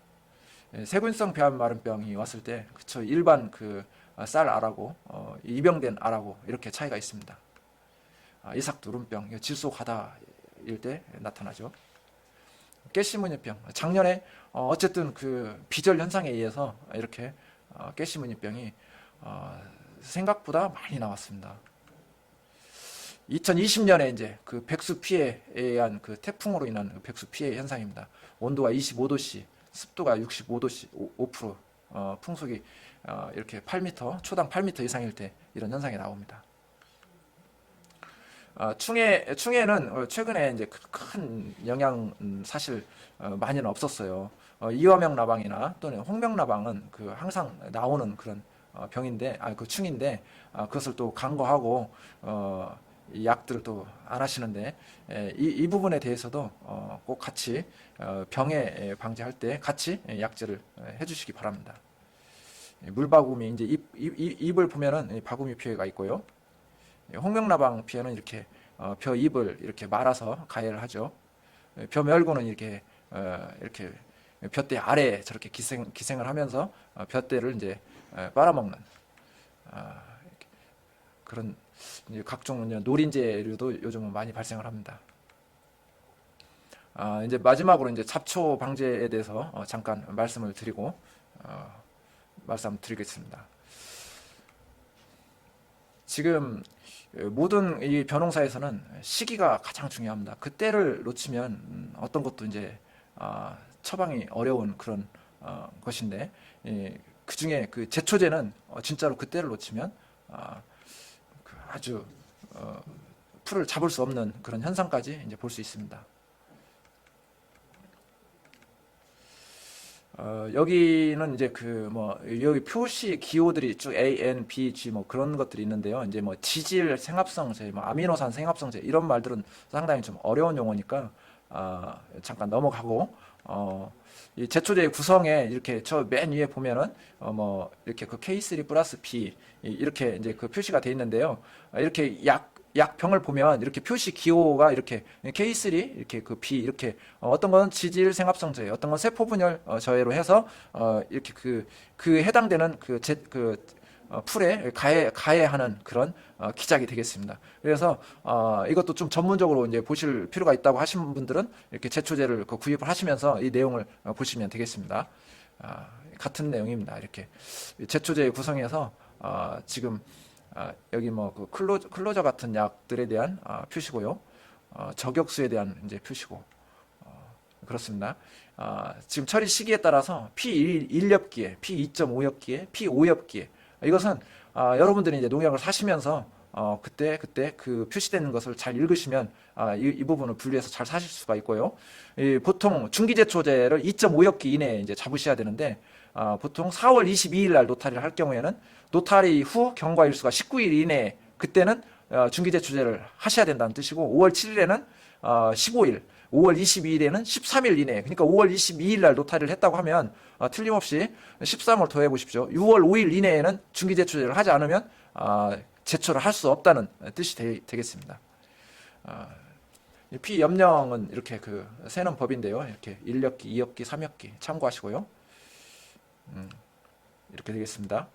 Speaker 3: 세균성 배알 마른병이 왔을 때 그쵸, 일반 쌀 알하고 입영된 알하고 이렇게 차이가 있습니다. 이삭 누름병, 질소 과다일 때 나타나죠. 깨시무늬병, 작년에 어쨌든 비절 현상에 의해서 이렇게 깨시무늬병이 생각보다 많이 나왔습니다. 2020년에 이제 백수 피해에 의한 태풍으로 인한 백수 피해 현상입니다. 온도가 25도씨, 습도가 65도씨, 5%, 풍속이 이렇게 8m, 초당 8m 이상일 때 이런 현상이 나옵니다. 충해는 최근에 이제 큰 영향 사실 많이는 없었어요. 이화명 나방이나 또는 홍명 나방은 항상 나오는 그런 병인데, 충인데 그것을 또 간과하고 이 약들을 또 안 하시는데 이 부분에 대해서도 꼭 같이 병해 방지할 때 같이 약제를 해주시기 바랍니다. 물바구미 이제 잎을 보면은 바구미 피해가 있고요. 홍명나방 피해는 이렇게 벼 잎을 이렇게 말아서 가해를 하죠. 벼 멸구는 이렇게 벼대 아래에 저렇게 기생을 하면서 벼대를 이제 빨아먹는 그런 각종 노린재류도 요즘은 많이 발생을 합니다. 이제 마지막으로 이제 잡초 방제에 대해서 잠깐 말씀을 드리겠습니다. 지금 모든 이 벼농사에서는 시기가 가장 중요합니다. 그때를 놓치면 어떤 것도 이제 처방이 어려운 그런 것인데, 그 중에 제초제는 진짜로 그때를 놓치면 아주 풀을 잡을 수 없는 그런 현상까지 이제 볼 수 있습니다. 여기는 이제 여기 표시 기호들이 쭉 A, N, B, G 그런 것들이 있는데요. 이제 지질 생합성제, 아미노산 생합성제 이런 말들은 상당히 좀 어려운 용어니까 잠깐 넘어가고 이 제초제 구성에 이렇게 저 맨 위에 보면은 뭐 이렇게 그 K3 플러스 B 이렇게 이제 그 표시가 돼 있는데요. 이렇게 약병을 보면 이렇게 표시 기호가 이렇게 K3 이렇게 그 B 이렇게 어떤 건 지질 생합성 저해, 어떤 건 세포 분열 저해로 해서 이렇게 그 해당되는 풀에 가해하는 그런 기작이 되겠습니다. 그래서 이것도 좀 전문적으로 이제 보실 필요가 있다고 하신 분들은 이렇게 제초제를 구입을 하시면서 이 내용을 보시면 되겠습니다. 같은 내용입니다. 이렇게 제초제 구성에서 지금 여기 뭐 그 클로저 같은 약들에 대한 표시고요. 저격수에 대한 이제 표시고 그렇습니다. 지금 처리 시기에 따라서 P1엽기에, P2.5엽기에, P5엽기에 이것은 여러분들이 이제 농약을 사시면서 그때 그 표시되는 것을 잘 읽으시면 이 부분을 분리해서 잘 사실 수가 있고요. 보통 중기제초제를 2.5엽기 이내에 이제 잡으셔야 되는데 보통 4월 22일 날 노타리를 할 경우에는 노타리 후 경과 일수가 19일 이내에 그때는 중기제초제를 하셔야 된다는 뜻이고 5월 7일에는 15일 5월 22일에는 13일 이내에 그러니까 5월 22일 날 노타리를 했다고 하면 틀림없이 13월 더해 보십시오. 6월 5일 이내에는 중기제초제를 하지 않으면 제초를 할 수 없다는 뜻이 되겠습니다. 피염령은 이렇게 세는 법인데요. 이렇게 1엽기, 2엽기, 3엽기 참고하시고요. 이렇게 되겠습니다.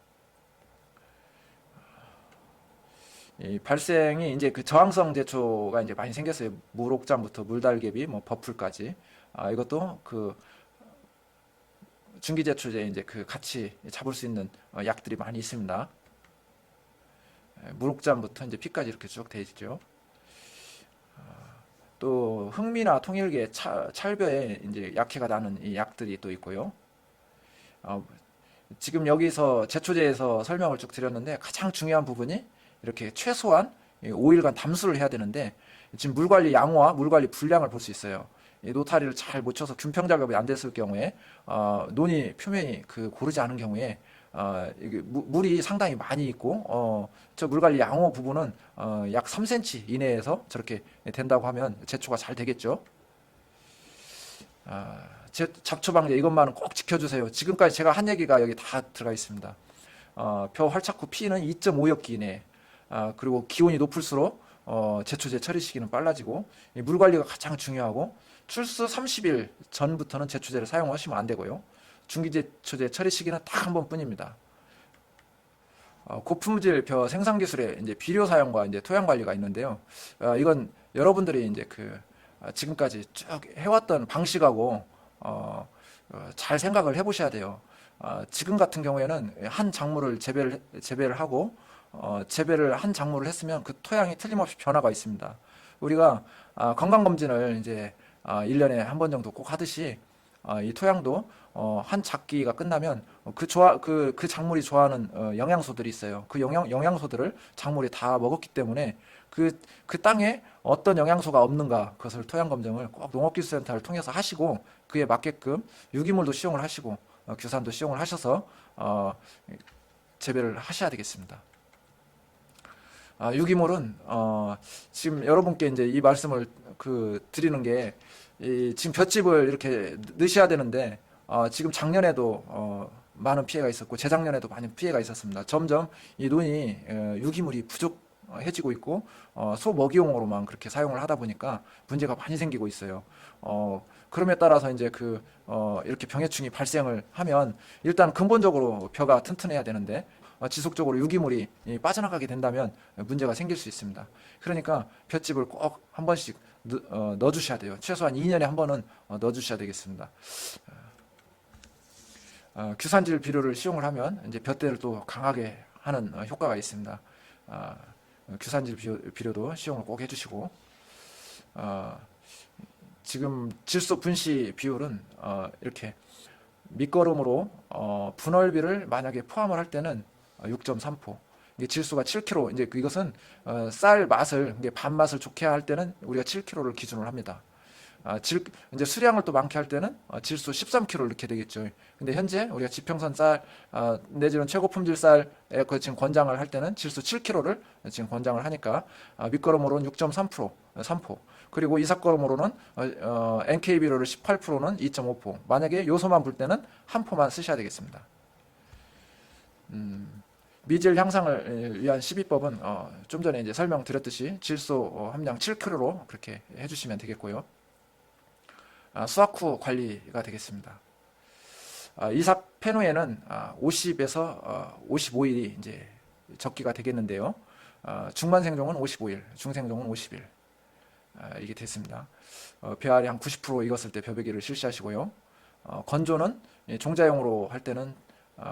Speaker 3: 이 발생이 이제 그 저항성 제초가 이제 많이 생겼어요. 물옥잠부터 물달개비, 뭐 버풀까지. 이것도 그 중기제초제 이제 같이 잡을 수 있는 약들이 많이 있습니다. 물옥잠부터 이제 피까지 이렇게 쭉 되어 있죠. 또 흑미나 통일계, 찰벼에 이제 약해가 나는 이 약들이 또 있고요. 지금 여기서 제초제에서 설명을 쭉 드렸는데 가장 중요한 부분이 이렇게 최소한 5일간 담수를 해야 되는데 지금 물관리 양호와 물관리 불량을 볼 수 있어요. 이 노타리를 잘 못 쳐서 균평 작업이 안 됐을 경우에 논이 표면이 고르지 않은 경우에 이게 물이 상당히 많이 있고 저 물관리 양호 부분은 약 3cm 이내에서 저렇게 된다고 하면 제초가 잘 되겠죠. 잡초 방제 이것만은 꼭 지켜주세요. 지금까지 제가 한 얘기가 여기 다 들어가 있습니다. 벼 활착 후 피는 2.5엽기 이내 그리고 기온이 높을수록 제초제 처리 시기는 빨라지고 물 관리가 가장 중요하고 출수 30일 전부터는 제초제를 사용하시면 안 되고요. 중기제초제 처리 시기는 딱 한 번뿐입니다. 고품질 벼 생산 기술의 이제 비료 사용과 이제 토양 관리가 있는데요. 이건 여러분들이 이제 지금까지 쭉 해왔던 방식하고 잘 생각을 해보셔야 돼요. 지금 같은 경우에는 한 작물을 재배를 하고 재배를 한 작물을 했으면 그 토양이 틀림없이 변화가 있습니다. 우리가 건강검진을 이제 1년에 한 번 정도 꼭 하듯이 이 토양도 한 작기가 끝나면 그 작물이 좋아하는 영양소들이 있어요. 그 영양소들을 작물이 다 먹었기 때문에 그 땅에 어떤 영양소가 없는가 그것을 토양 검증을 꼭 농업기술센터를 통해서 하시고 그에 맞게끔 유기물도 시용을 하시고 규산도 시용을 하셔서 재배를 하셔야 되겠습니다. 유기물은 지금 여러분께 이제 이 말씀을 드리는 게 지금 볏짚을 이렇게 넣으셔야 되는데 지금 작년에도 많은 피해가 있었고 재작년에도 많은 피해가 있었습니다. 점점 이 논이 유기물이 부족해지고 있고 소 먹이용으로만 그렇게 사용을 하다 보니까 문제가 많이 생기고 있어요. 그럼에 따라서 이제 이렇게 병해충이 발생을 하면 일단 근본적으로 벼가 튼튼해야 되는데 지속적으로 유기물이 빠져나가게 된다면 문제가 생길 수 있습니다. 그러니까 볏짚을 꼭 한 번씩 넣어주셔야 돼요. 최소한 2년에 한 번은 넣어주셔야 되겠습니다. 규산질 비료를 시용을 하면 이제 볏대를 또 강하게 하는 효과가 있습니다. 규산질 비료도 시용을 꼭 해주시고 지금 질소 분시 비율은 이렇게 밑거름으로 분월비를 만약에 포함을 할 때는 6.3포. 이게 질소가 7kg. 이제 이것은 쌀 맛을 밥맛을 좋게 할 때는 우리가 7kg를 기준으로 합니다. 이제 수량을 또 많게 할 때는 질소 13kg를 넣게 되겠죠. 근데 현재 우리가 지평선 쌀 내지는 최고 품질 쌀에 지금 권장을 할 때는 질소 7kg를 지금 권장을 하니까 밑거름으로는 6.3%, 3포. 그리고 이삭거름으로는 NK비료를 18%는 2.5포. 만약에 요소만 불 때는 한 포만 쓰셔야 되겠습니다. 미질 향상을 위한 시비법은 좀 전에 이제 설명드렸듯이 질소 함량 7kg로 그렇게 해주시면 되겠고요. 수확 후 관리가 되겠습니다. 이삭 페노에는 50에서 55일이 이제 적기가 되겠는데요. 중반 생종은 55일, 중생종은 50일 이게 됐습니다. 벼알이 한 90% 익었을 때 벼베기를 실시하시고요. 건조는 종자용으로 할 때는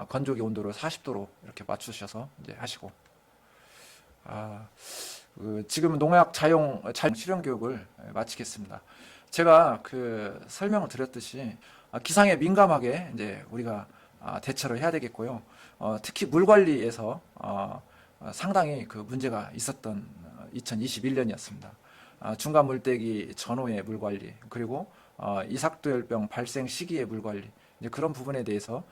Speaker 3: 건조기 온도를 40도로 이렇게 맞추셔서 이제 하시고, 지금 농약 자용 실용 교육을 마치겠습니다. 제가 설명을 드렸듯이 기상에 민감하게 이제 우리가 대처를 해야 되겠고요. 특히 물 관리에서 상당히 문제가 있었던 2021년이었습니다. 중간 물때기 전후의 물 관리, 그리고 이삭도열병 발생 시기의 물 관리, 이제 그런 부분에 대해서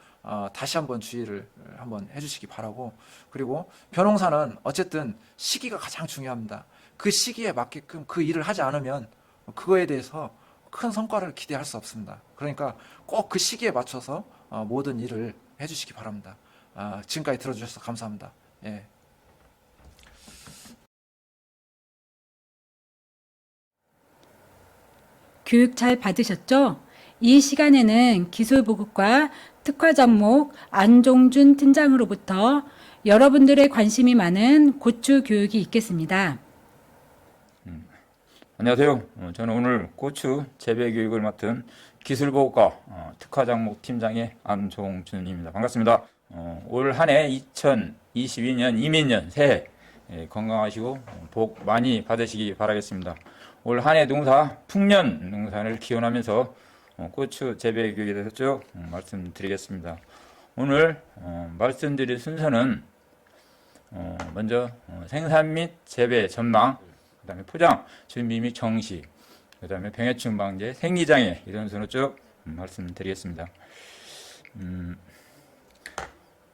Speaker 3: 다시 한번 주의를 한번 해주시기 바라고, 그리고 벼농사는 어쨌든 시기가 가장 중요합니다. 그 시기에 맞게끔 그 일을 하지 않으면 그거에 대해서 큰 성과를 기대할 수 없습니다. 그러니까 꼭 그 시기에 맞춰서 모든 일을 해주시기 바랍니다. 지금까지 들어주셔서 감사합니다. 예.
Speaker 1: 교육 잘 받으셨죠? 이 시간에는 기술보급과 특화 접목 안종준 팀장으로부터 여러분들의 관심이 많은 고추 교육이 있겠습니다.
Speaker 4: 안녕하세요. 저는 오늘 고추 재배 교육을 맡은 기술보호과 특화 장목 팀장의 안종준입니다. 반갑습니다. 올 한 해 2022년 이민년 새해 건강하시고 복 많이 받으시기 바라겠습니다. 올 한 해 농사 풍년 농사를 기원하면서 고추 재배 교육에 대해서 쭉 말씀드리겠습니다. 오늘 말씀드릴 순서는 먼저 생산 및 재배 전망, 그 다음에 포장, 준비 및 정시, 그 다음에 병해충 방제, 생리장애 이런 순으로 쭉 말씀드리겠습니다.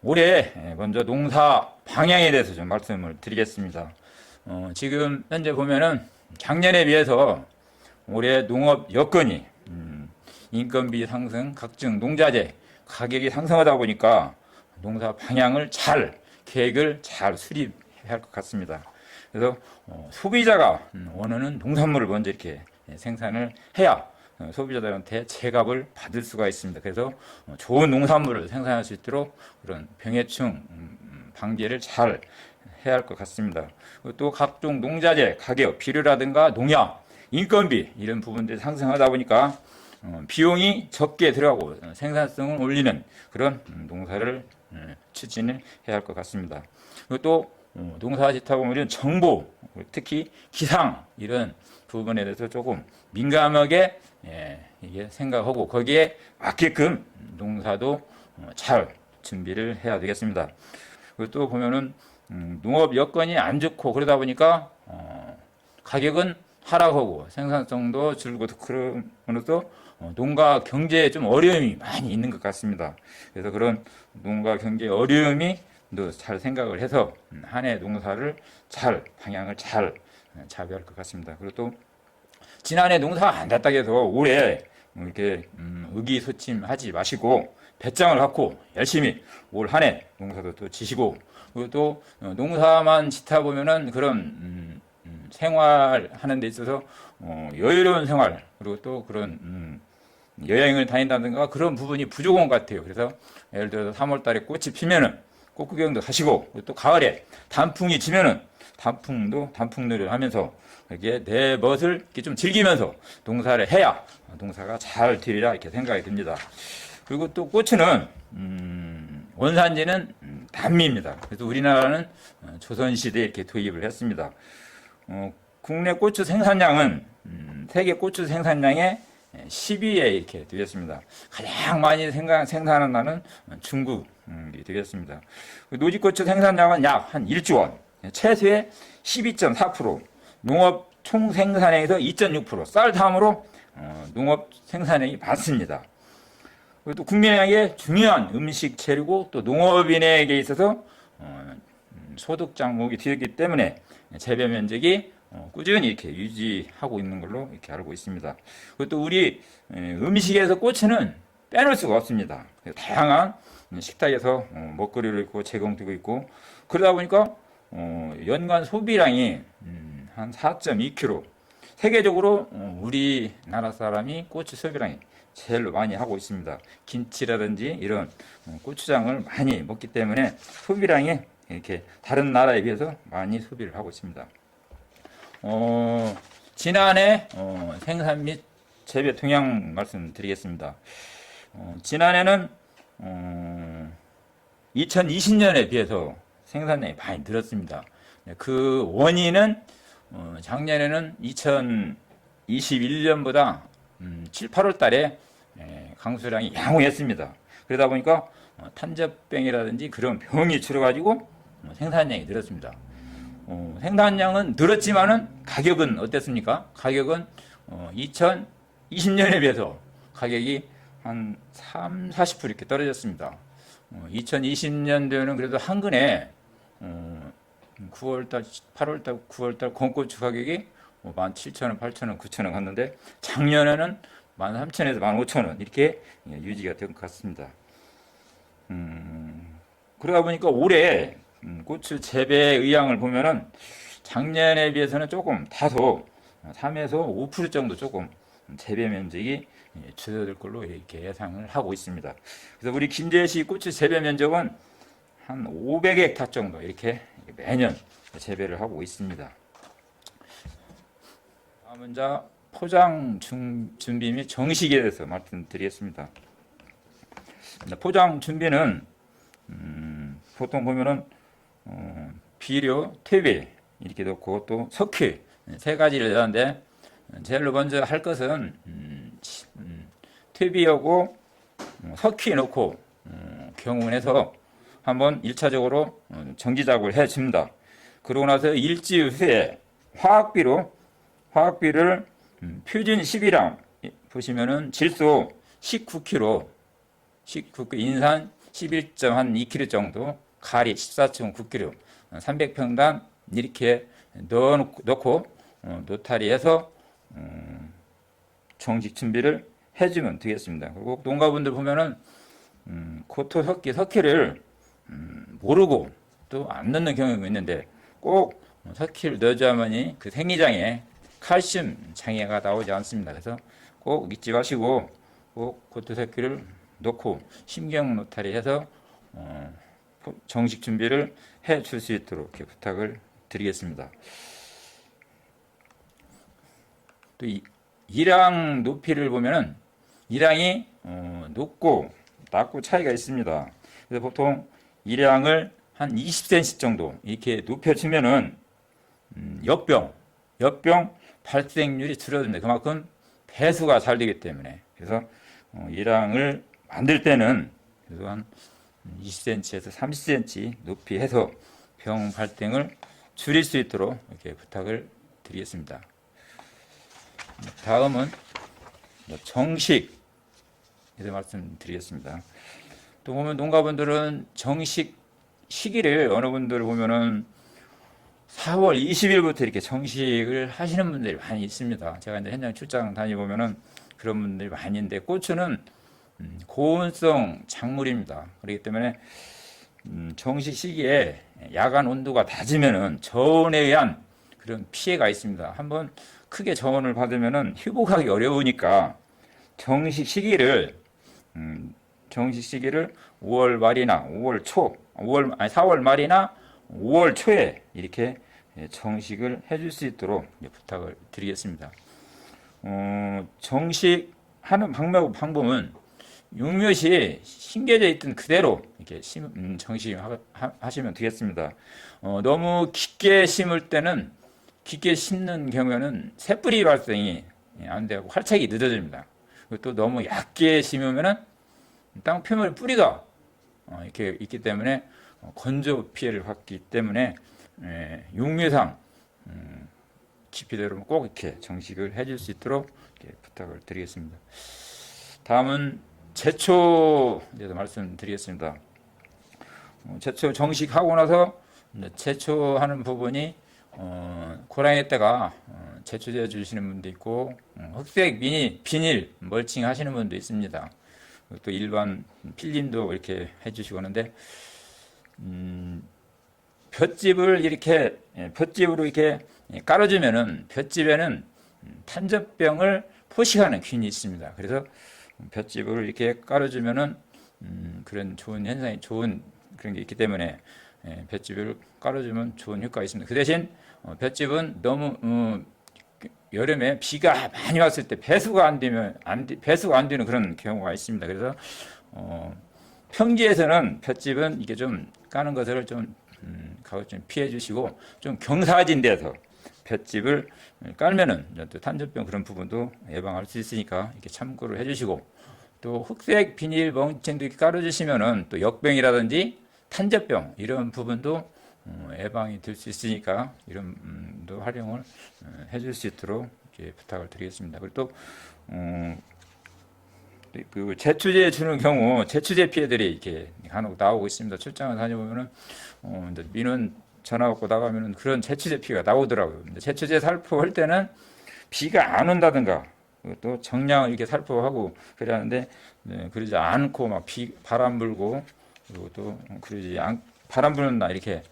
Speaker 4: 올해 먼저 농사 방향에 대해서 좀 말씀을 드리겠습니다. 지금 현재 보면은 작년에 비해서 올해 농업 여건이 인건비 상승, 각종 농자재 가격이 상승하다 보니까 농사 방향을 계획을 잘 수립해야 할 것 같습니다. 그래서 소비자가 원하는 농산물을 먼저 이렇게 생산을 해야 소비자들한테 제값을 받을 수가 있습니다. 그래서 좋은 농산물을 생산할 수 있도록 그런 병해충 방제를 잘 해야 할 것 같습니다. 그리고 또 각종 농자재 가격, 비료라든가 농약, 인건비 이런 부분들이 상승하다 보니까 비용이 적게 들어가고 생산성을 올리는 그런 농사를 추진을 해야 할 것 같습니다. 그리고 또 농사 짓다 보면 정보, 특히 기상 이런 부분에 대해서 조금 민감하게 이게 생각하고 거기에 맞게끔 농사도 잘 준비를 해야 되겠습니다. 그리고 또 보면은 농업 여건이 안 좋고 그러다 보니까 가격은 하락하고 생산성도 줄고 그러면서 농가 경제에 좀 어려움이 많이 있는 것 같습니다. 그래서 그런 농가 경제 어려움이 잘 생각을 해서 한 해 농사를 방향을 잘 잡아야 할 것 같습니다. 그리고 또 지난해 농사가 안 됐다고 해서 올해 이렇게 의기소침하지 마시고 배짱을 갖고 열심히 올 한 해 농사도 또 지시고, 그리고 또 농사만 짓다 보면은 그런 생활하는 데 있어서 여유로운 생활, 그리고 또 그런 여행을 다닌다든가 그런 부분이 부족한 것 같아요. 그래서 예를 들어서 3월 달에 꽃이 피면은 꽃 구경도 가시고, 그리고 또 가을에 단풍이 지면은 단풍놀이를 하면서 이렇게 내 멋을 이렇게 좀 즐기면서 농사를 해야 농사가 잘 되리라 이렇게 생각이 듭니다. 그리고 또 고추는 원산지는 남미입니다. 그래서 우리나라는 조선시대에 이렇게 도입을 했습니다. 국내 고추 생산량은 세계 고추 생산량의 10위에 이렇게 되겠습니다. 가장 많이 생산하는 나라는 중국이 되겠습니다. 노지고추 생산량은 약 한 1조 원, 채소의 12.4%, 농업 총 생산량에서 2.6%, 쌀 다음으로 농업 생산량이 많습니다. 그리고 또 국민에게 중요한 음식 재료고 또 농업인에게 있어서 소득 장목이 되기 때문에 재배 면적이 꾸준히 이렇게 유지하고 있는 걸로 이렇게 알고 있습니다. 그것도 우리 음식에서 고추는 빼놓을 수가 없습니다. 다양한 식탁에서 먹거리를 있고 제공되고 있고 그러다 보니까 연간 소비량이 한 4.2kg. 세계적으로 우리나라 사람이 고추 소비량이 제일 많이 하고 있습니다. 김치라든지 이런 고추장을 많이 먹기 때문에 소비량이 이렇게 다른 나라에 비해서 많이 소비를 하고 있습니다. 지난해 생산 및 재배 동향 말씀드리겠습니다. 지난해는 2020년에 비해서 생산량이 많이 늘었습니다. 그 원인은 작년에는 2021년보다 7, 8월 달에 강수량이 양호했습니다. 그러다 보니까 탄저병이라든지 그런 병이 줄어가지고 생산량이 늘었습니다. 생산량은 늘었지만은 가격은 어땠습니까? 가격은 2020년에 비해서 가격이 한 3, 40% 이렇게 떨어졌습니다. 2020년도에는 그래도 한 근에 9월달, 8월달, 9월달 건고추 가격이 17,000원, 8,000원, 9,000원 갔는데 작년에는 13,000원에서 15,000원 이렇게 유지가 된 것 같습니다. 그러다 보니까 올해 고추 재배 의향을 보면은 작년에 비해서는 조금 다소 3에서 5% 정도 조금 재배 면적이 줄어들 걸로 이렇게 예상을 하고 있습니다. 그래서 우리 김제시 고추 재배 면적은 한 500헥타 정도 이렇게 매년 재배를 하고 있습니다. 다음은 포장 준비 및 정식에 대해서 말씀드리겠습니다. 포장 준비는 보통 보면은 비료, 퇴비 이렇게 넣고 또 석회 세 가지를 넣는데 제일 먼저 할 것은 퇴비하고 석회 넣고 경운해서 한번 1차적으로 정지 작업을 해줍니다. 그러고 나서 일주일 후에 화학비를 표준 10이랑 보시면은 질소 19kg, 인산 11.2kg 정도, 가리 14.9kg, 300평당 이렇게 넣고 노타리해서 정식 준비를 해주면 되겠습니다. 그리고 농가분들 보면은 고토 석회를 모르고 또 안 넣는 경우가 있는데 꼭 석회를 넣어줘야만이 그 생리장에 칼슘 장애가 나오지 않습니다. 그래서 꼭 잊지 마시고 꼭 고토 석회를 넣고 심경 노타리 해서 정식 준비를 해 줄 수 있도록 이렇게 부탁을 드리겠습니다. 또 이랑 높이를 보면은 이랑이 높고 낮고 차이가 있습니다. 그래서 보통 이랑을 한 20cm 정도 이렇게 높여주면은 엿병 발생률이 줄어듭니다. 그만큼 배수가 잘 되기 때문에. 그래서 이랑을 만들 때는 그래서 한 20cm에서 30cm 높이 해서 병 발생을 줄일 수 있도록 이렇게 부탁을 드리겠습니다. 다음은 정식에 대해서 말씀드리겠습니다. 또 보면 농가분들은 정식 시기를 어느 분들 보면은 4월 20일부터 이렇게 정식을 하시는 분들이 많이 있습니다. 제가 이제 현장 출장 다니보면은 그런 분들이 많이 있는데 고추는 고온성 작물입니다. 그렇기 때문에 정식 시기에 야간 온도가 낮으면은 저온에 의한 그런 피해가 있습니다. 한번 크게 저온을 받으면은 회복하기 어려우니까 정식 시기를 5월 말이나 4월 말이나 5월 초에 이렇게 정식을 해줄 수 있도록 부탁을 드리겠습니다. 정식하는 방법은 육묘시 심겨져 있던 그대로 이렇게 정식하시면 되겠습니다. 너무 깊게 심을 때는 깊게 심는 경우에는 새뿌리 발생이 안 되고 활착이 늦어집니다. 또 너무 얕게 심으면은 땅 표면에 뿌리가 이렇게 있기 때문에 건조 피해를 받기 때문에 육묘상 깊이대로 꼭 이렇게 정식을 해줄 수 있도록 이렇게 부탁을 드리겠습니다. 다음은 제초에 대해서 말씀드리겠습니다. 제초 정식하고 나서 제초하는 부분이 고랑이 때가 제초제 주시는 분도 있고 흑색 비닐 멀칭 하시는 분도 있습니다. 또 일반 필름도 이렇게 해주시고 하는데 볏짚을 이렇게 볏짚으로 이렇게 깔아주면은 볏짚에는 탄저병을 포식하는 균이 있습니다. 그래서 볏짚을 이렇게 깔아주면은 그런 좋은 현상이 좋은 그런 게 있기 때문에 볏짚을 깔아주면 좋은 효과가 있습니다. 그 대신 볏짚은 너무 여름에 비가 많이 왔을 때 배수가 안 되는 그런 경우가 있습니다. 그래서 평지에서는 볏짚은 이게 좀 까는 것을 좀 피해 주시고 좀 경사진 데서 볏짚을 깔면은 또 탄저병 그런 부분도 예방할 수 있으니까 이렇게 참고를 해주시고 또 흑색 비닐 멍청도 이렇게 깔아주시면은 또 역병이라든지 탄저병 이런 부분도 예방이 될 수 있으니까 이런 도 활용을 해줄 수 있도록 이렇게 부탁을 드리겠습니다. 그리고 또 그 제초제 주는 경우 제초제 피해들이 이렇게 간혹 나오고 있습니다. 출장을 다녀보면은 이제 민원 전화 받고 나가면은 그런 제초제 피해가 나오더라고요. 근데 제초제 살포할 때는 비가 안 온다든가 또 정량을 이렇게 살포하고 그래야 하는데 그러지 않고 막 바람 불고 그리고 또 바람 부는 날 이렇게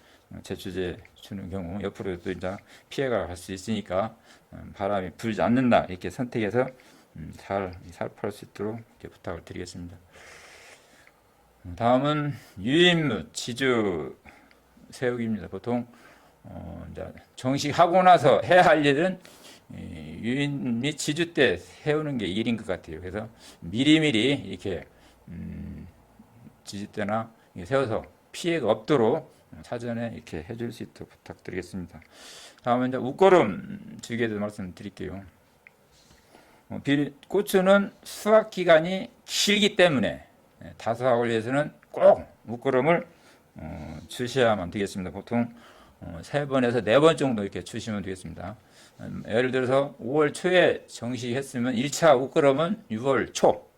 Speaker 4: 제초제 주는 경우 옆으로 또 이제 피해가 갈 수 있으니까 바람이 불지 않는다 이렇게 선택해서 잘 살포할 수 있도록 이렇게 부탁을 드리겠습니다. 다음은 유인무 지주 세우기입니다. 보통 이제 정식하고 나서 해야 할 일은 유인 및 지주 때 세우는 게 일인 것 같아요. 그래서 미리미리 이렇게 지주 때나 세워서 피해가 없도록 사전에 이렇게 해줄 수 있도록 부탁드리겠습니다. 다음은 이제 웃거름 주기에도 말씀드릴게요. 고추는 수확 기간이 길기 때문에 다수확을 위해서는 꼭 웃거름을 주셔야만 되겠습니다. 보통 3번에서 4번 정도 이렇게 주시면 되겠습니다. 예를 들어서 5월 초에 정식했으면 1차 웃거름은 6월 초,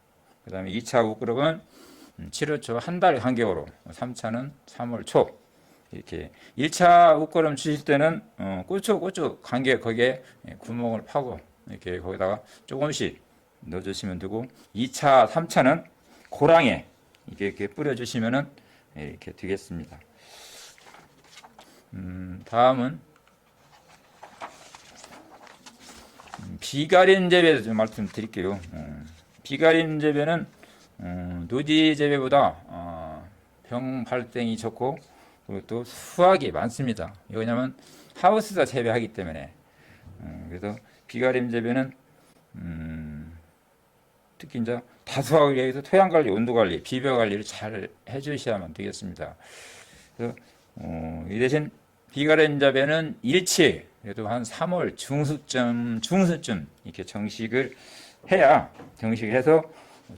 Speaker 4: 그 다음에 2차 웃거름은 7월 초 한 달 간격으로 3차는 3월 초 이렇게 1차 웃거름 주실 때는 고추 간격 거기에 구멍을 파고 이렇게 거기다가 조금씩 넣어주시면 되고 2차, 3차는 고랑에 이렇게 뿌려주시면은 이렇게 되겠습니다. 다음은 비가림 재배에 좀 말씀드릴게요. 비가림 재배는 노지 재배보다 병 발생이 적고 그리고 또 수확이 많습니다. 왜냐하면 하우스에서 재배하기 때문에 그래서 비가림 재배는 특히 이제 다수확을 위해서 토양 관리, 온도 관리, 비벼 관리를 잘 해주셔야만 되겠습니다. 그래서 이 대신 비가림 재배는 일치 그래도 한 3월 중순쯤 이렇게 정식을 해서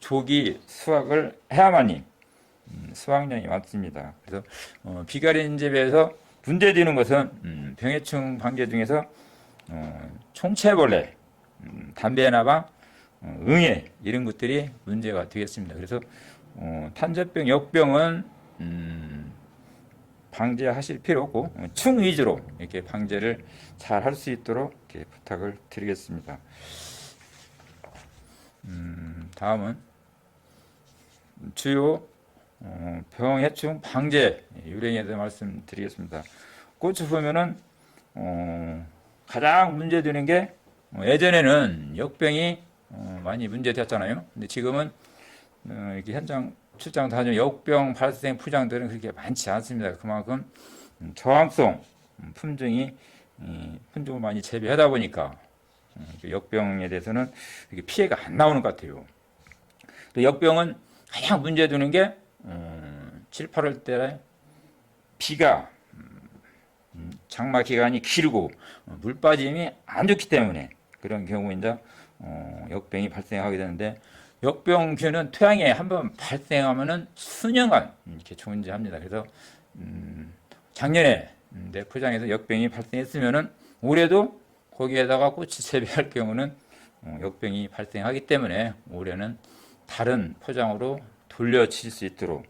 Speaker 4: 조기 수확을 해야만이 수확량이 많습니다. 그래서 비가림 재배에서 문제되는 것은 병해충 방제 중에서 총체벌레, 담배나방, 응애 이런 것들이 문제가 되겠습니다. 그래서 탄저병, 역병은 방제하실 필요 없고 충 위주로 이렇게 방제를 잘 할 수 있도록 이렇게 부탁을 드리겠습니다. 다음은 주요 병해충 방제 요령에 대해 말씀드리겠습니다. 고추 보면은 가장 문제되는 게 예전에는 역병이 많이 문제되었잖아요. 근데 지금은 이렇게 현장 출장 다니면 역병 발생 포장들은 그렇게 많지 않습니다. 그만큼 저항성 품종을 많이 재배하다 보니까 역병에 대해서는 피해가 안 나오는 것 같아요. 또 역병은 가장 문제되는 게 7, 8월 때 비가 장마 기간이 길고 물 빠짐이 안 좋기 때문에 그런 경우에 이제 역병이 발생하게 되는데 역병균은 토양에 한번 발생하면은 수년간 이렇게 존재합니다. 그래서 작년에 내 포장에서 역병이 발생했으면은 올해도 거기에다가 꼬치 재배할 경우는 역병이 발생하기 때문에 올해는 다른 포장으로 돌려칠 수 있도록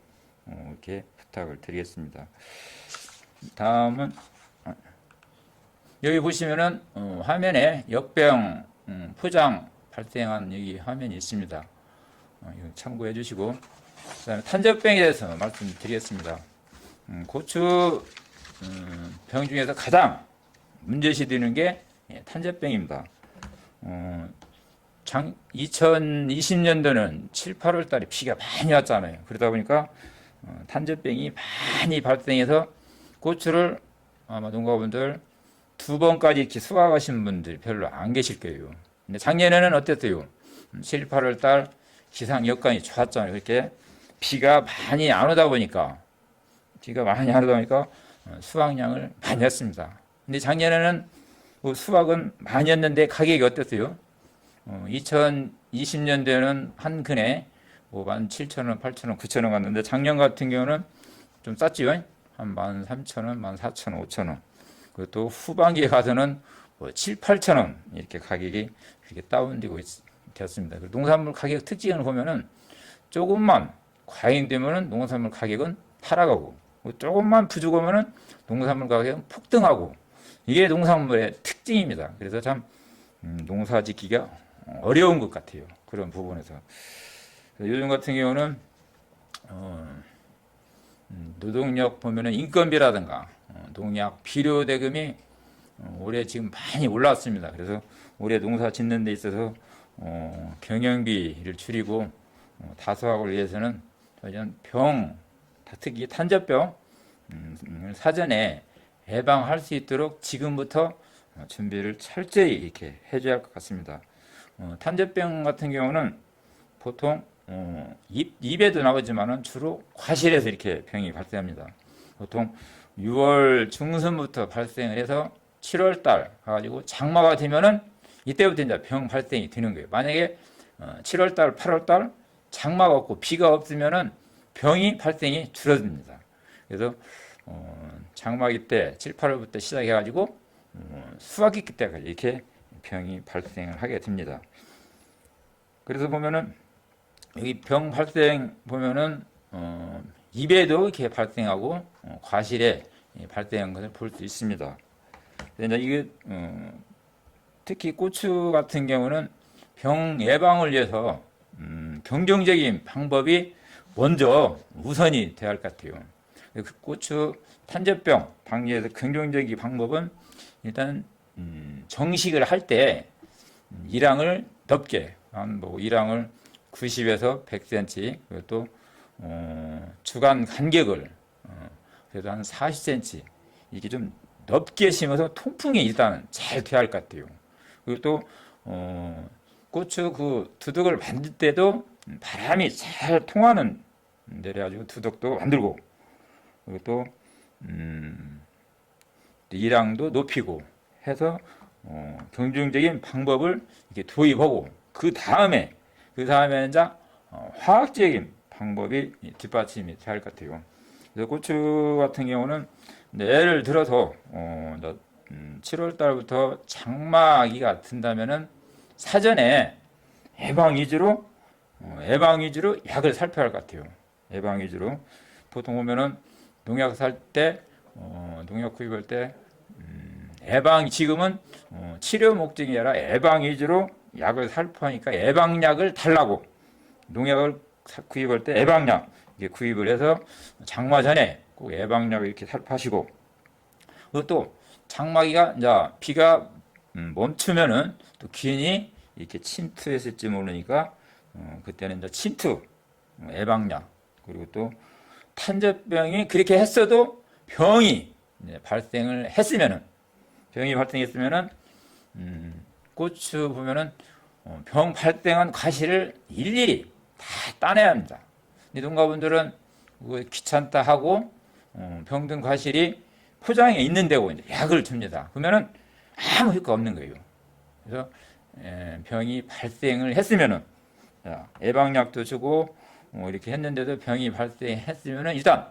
Speaker 4: 이렇게 부탁을 드리겠습니다. 다음은 여기 보시면은 화면에 역병 포장 발생한 여기 화면이 있습니다. 이거 참고해 주시고, 그다음에 탄저병에 대해서 말씀드리겠습니다. 고추 병 중에서 가장 문제시 되는 게 탄저병입니다. 2020년도는 7, 8월 달에 비가 많이 왔잖아요. 그러다 보니까 탄저병이 많이 발생해서 고추를 아마 농가분들 2번까지 이렇게 수확하신 분들이 별로 안 계실 거예요. 근데 작년에는 어땠어요? 7, 8월 달 기상 여건이 좋았잖아요. 그렇게 비가 많이 안 오다 보니까 수확량을 많이 했습니다. 근데 작년에는 수확은 많이 했는데 가격이 어땠어요? 2020년도에는 한 근에 17,000원, 8,000원, 9,000원 갔는데 작년 같은 경우는 좀 쌌지요? 한 13,000원, 14,000원, 5,000원. 그리고 또 후반기에 가서는 7, 8,000원 이렇게 가격이 이렇게 다운되고 되었습니다. 농산물 가격 특징을 보면은 조금만 과잉되면은 농산물 가격은 하락하고 조금만 부족하면은 농산물 가격은 폭등하고 이게 농산물의 특징입니다. 그래서 참 농사 짓기가 어려운 것 같아요. 그런 부분에서. 요즘 같은 경우는 노동력 보면은 인건비라든가 농약 비료 대금이 올해 지금 많이 올랐습니다. 그래서 올해 농사 짓는 데 있어서 경영비를 줄이고 다소학을 위해서는 병, 특히 탄저병 사전에 예방할 수 있도록 지금부터 준비를 철저히 이렇게 해줘야 할 것 같습니다. 탄저병 같은 경우는 보통 입에도 나오지만은 주로 과실에서 이렇게 병이 발생합니다. 보통 6월 중순부터 발생을 해서 7월 달 가지고 장마가 되면은 이때부터 이제 병 발생이 되는 거예요. 만약에 7월 달, 8월 달 장마가 없고 비가 없으면은 병이 발생이 줄어듭니다. 그래서 장마기 때 7, 8월부터 시작해 가지고 수확기 때까지 이렇게 병이 발생을 하게 됩니다. 그래서 보면은 여기 병 발생 보면은 입에도 이렇게 발생하고 과실에 발생한 것을 볼 수 있습니다. 이제 이게 특히 고추 같은 경우는 병 예방을 위해서 긍정적인 방법이 먼저 우선이 돼야 할 것 같아요. 그 고추 탄저병 방지에서 긍정적인 방법은 일단 정식을 할 때 일항을 넓게 한 일항을 90에서 100cm 그리고 또 주간 간격을 그래도 한 40cm 이게 좀 넓게 심어서 통풍이 일단 잘 돼야 할 것 같아요. 그리고 또 고추 그 두둑을 만들 때도 바람이 잘 통하는 데래 가지고 두둑도 만들고 그리고 또 일항도 높이고 해서 긍정적인 방법을 이렇게 도입하고 그 다음에 이제 화학적인 방법이 뒷받침이 돼야 할 것 같아요. 그래서 고추 같은 경우는 예를 들어서 7월 달부터 장마기가 든다면은 사전에 예방 위주로 약을 살펴야 할 것 같아요. 예방 위주로 보통 보면은 농약 살 때 농약 구입할 때 예방 지금은 치료 목적이 아니라 예방 위주로 약을 살포하니까 예방약을 달라고 농약을 구입할 때 예방약 이게 구입을 해서 장마 전에 꼭 예방약을 이렇게 살포하시고 그리고 또 장마기가 이제 비가 멈추면은 또 균이 이렇게 침투했을지 모르니까 그때는 이제 침투 예방약 그리고 또 탄저병이 그렇게 했어도 병이 발생을 했으면은 고추 보면은 병 발생한 과실을 일일이 다 따내야 합니다. 농가분들은 귀찮다 하고 병든 과실이 포장에 있는 데고 이제 약을 줍니다. 그러면은 아무 효과 없는 거예요. 그래서 병이 발생을 했으면은 예방약도 주고 이렇게 했는데도 병이 발생했으면은 일단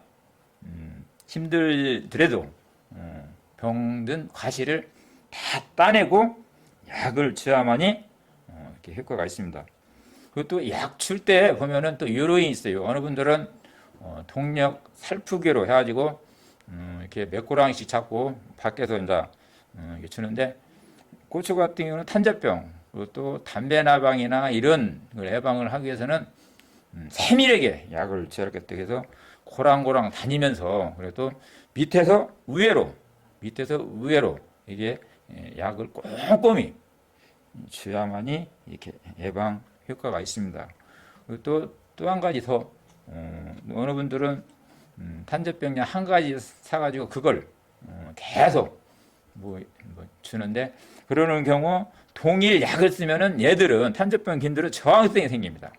Speaker 4: 힘들더라도 병든 과실을 다 따내고 약을 줘야만이 이렇게 효과가 있습니다. 그리고 또 약 줄 때 보면은 또 요령이 있어요. 어느 분들은 동력 살푸기로 해가지고 이렇게 몇 고랑씩 잡고 밖에서 이제 이렇게 주는데 고추 같은 경우는 탄저병 그리고 또 담배나방이나 이런 걸 예방을 하기 위해서는 세밀하게 약을 지어야겠다 해서 고랑고랑 다니면서 그래도 밑에서 위로 이게 약을 꼼꼼히 줘야만이 이렇게 예방 효과가 있습니다. 그리고 또 한 가지 더 어느 분들은 탄저병약 한 가지 사가지고 그걸 계속 뭐 주는데 그러는 경우 동일 약을 쓰면은 얘들은 탄저병菌들은 저항성이 생깁니다.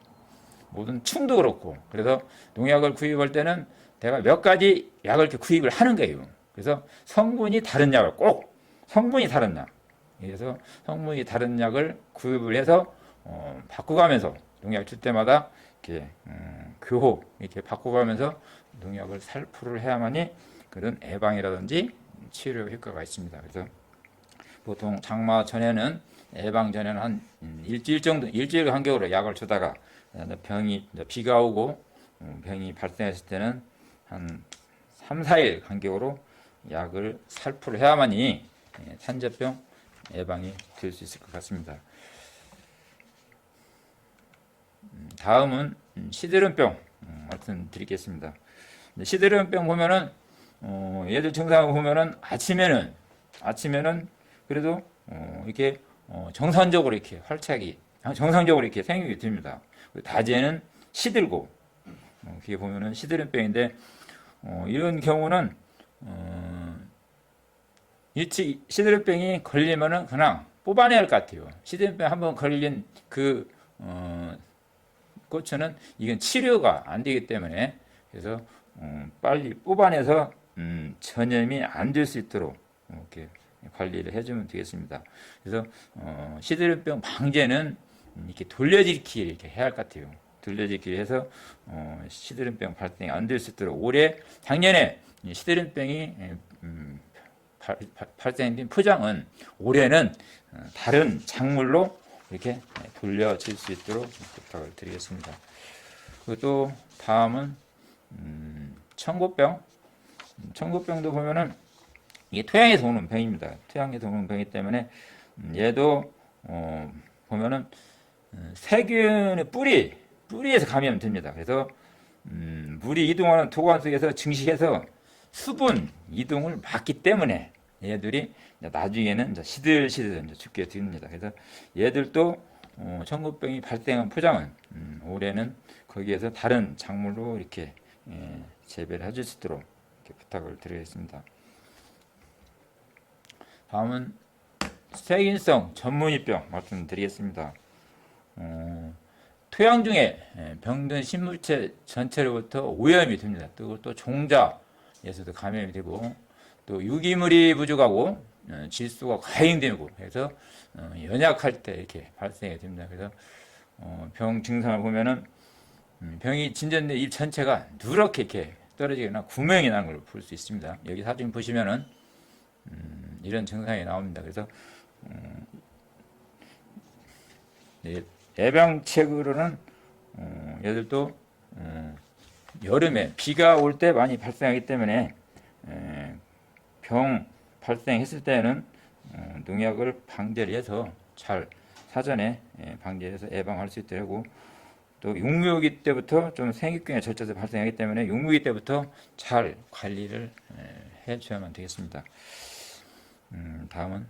Speaker 4: 모든 충도 그렇고 그래서 농약을 구입할 때는 내가 몇 가지 약을 이렇게 구입을 하는 거예요. 그래서 성분이 다른 약을 꼭 성분이 다른 약 그래서 성분이 다른 약을 구입을 해서 바꿔가면서 농약 줄 때마다 이렇게 교호 이렇게 바꿔가면서 농약을 살포를 해야만이 그런 예방이라든지 치료 효과가 있습니다. 그래서 보통 장마 전에는 예방 전에는 한 일주일 정도 일주일 간격으로 약을 주다가 병이 비가 오고 병이 발생했을 때는 한 3, 4일 간격으로 약을 살포를 해야만이 탄저병 예방이 될 수 있을 것 같습니다. 다음은 시드름병 말씀드리겠습니다. 시드름병 보면은 얘들 증상을 보면은 아침에는 그래도 이렇게 정상적으로 이렇게 활착이 정상적으로 이렇게 생기게 됩니다. 낮에는 시들고 이렇게 보면은 시드름병인데 이런 경우는 일찍 시드름병이 걸리면은 그냥 뽑아내야 할 것 같아요. 시드름병 한번 걸린 그 고추는 이건 치료가 안 되기 때문에 그래서 빨리 뽑아내서 전염이 안 될 수 있도록 이렇게 관리를 해주면 되겠습니다. 그래서 시드름병 방제는 이렇게 돌려짓기 이렇게 해야 할 것 같아요. 돌려짓기 해서 시드름병 발생이 안 될 수 있도록 작년에 시드름병이 발생된 포장은 올해는 다른 작물로 이렇게 돌려질 수 있도록 부탁을 드리겠습니다. 그리고 또 다음은 청고병도 보면은 이게 토양에서 오는 병입니다. 토양에서 오는 병이기 때문에 얘도 보면은 세균의 뿌리에서 감염이 됩니다. 그래서 물이 이동하는 도관 속에서 증식해서 수분 이동을 막기 때문에 얘들이 나중에는 시들시들 죽게 됩니다. 그래서 얘들도 청고병이 발생한 포장은 올해는 거기에서 다른 작물로 이렇게 재배를 해줄 수 있도록 이렇게 부탁을 드리겠습니다. 다음은 세균성 전문이병 말씀드리겠습니다. 토양 중에 병든 식물체 전체로부터 오염이 됩니다. 또 종자에서도 감염이 되고 또 유기물이 부족하고 질소가 과잉되고 해서 연약할 때 이렇게 발생이 됩니다. 그래서 병 증상을 보면은 병이 진전된 잎 전체가 누렇게 이렇게 떨어지거나 구멍이 나는 걸 볼 수 있습니다. 여기 사진 보시면은 이런 증상이 나옵니다. 그래서 예방책으로는 얘들도 여름에 비가 올 때 많이 발생하기 때문에 병 발생했을 때는 농약을 방제를 해서 잘 사전에 방제해서 예방할 수 있도록 하고 또 육묘기 때부터 좀 생육경에 절차에서 발생하기 때문에 육묘기 때부터 잘 관리를 해줘야만 되겠습니다. 다음은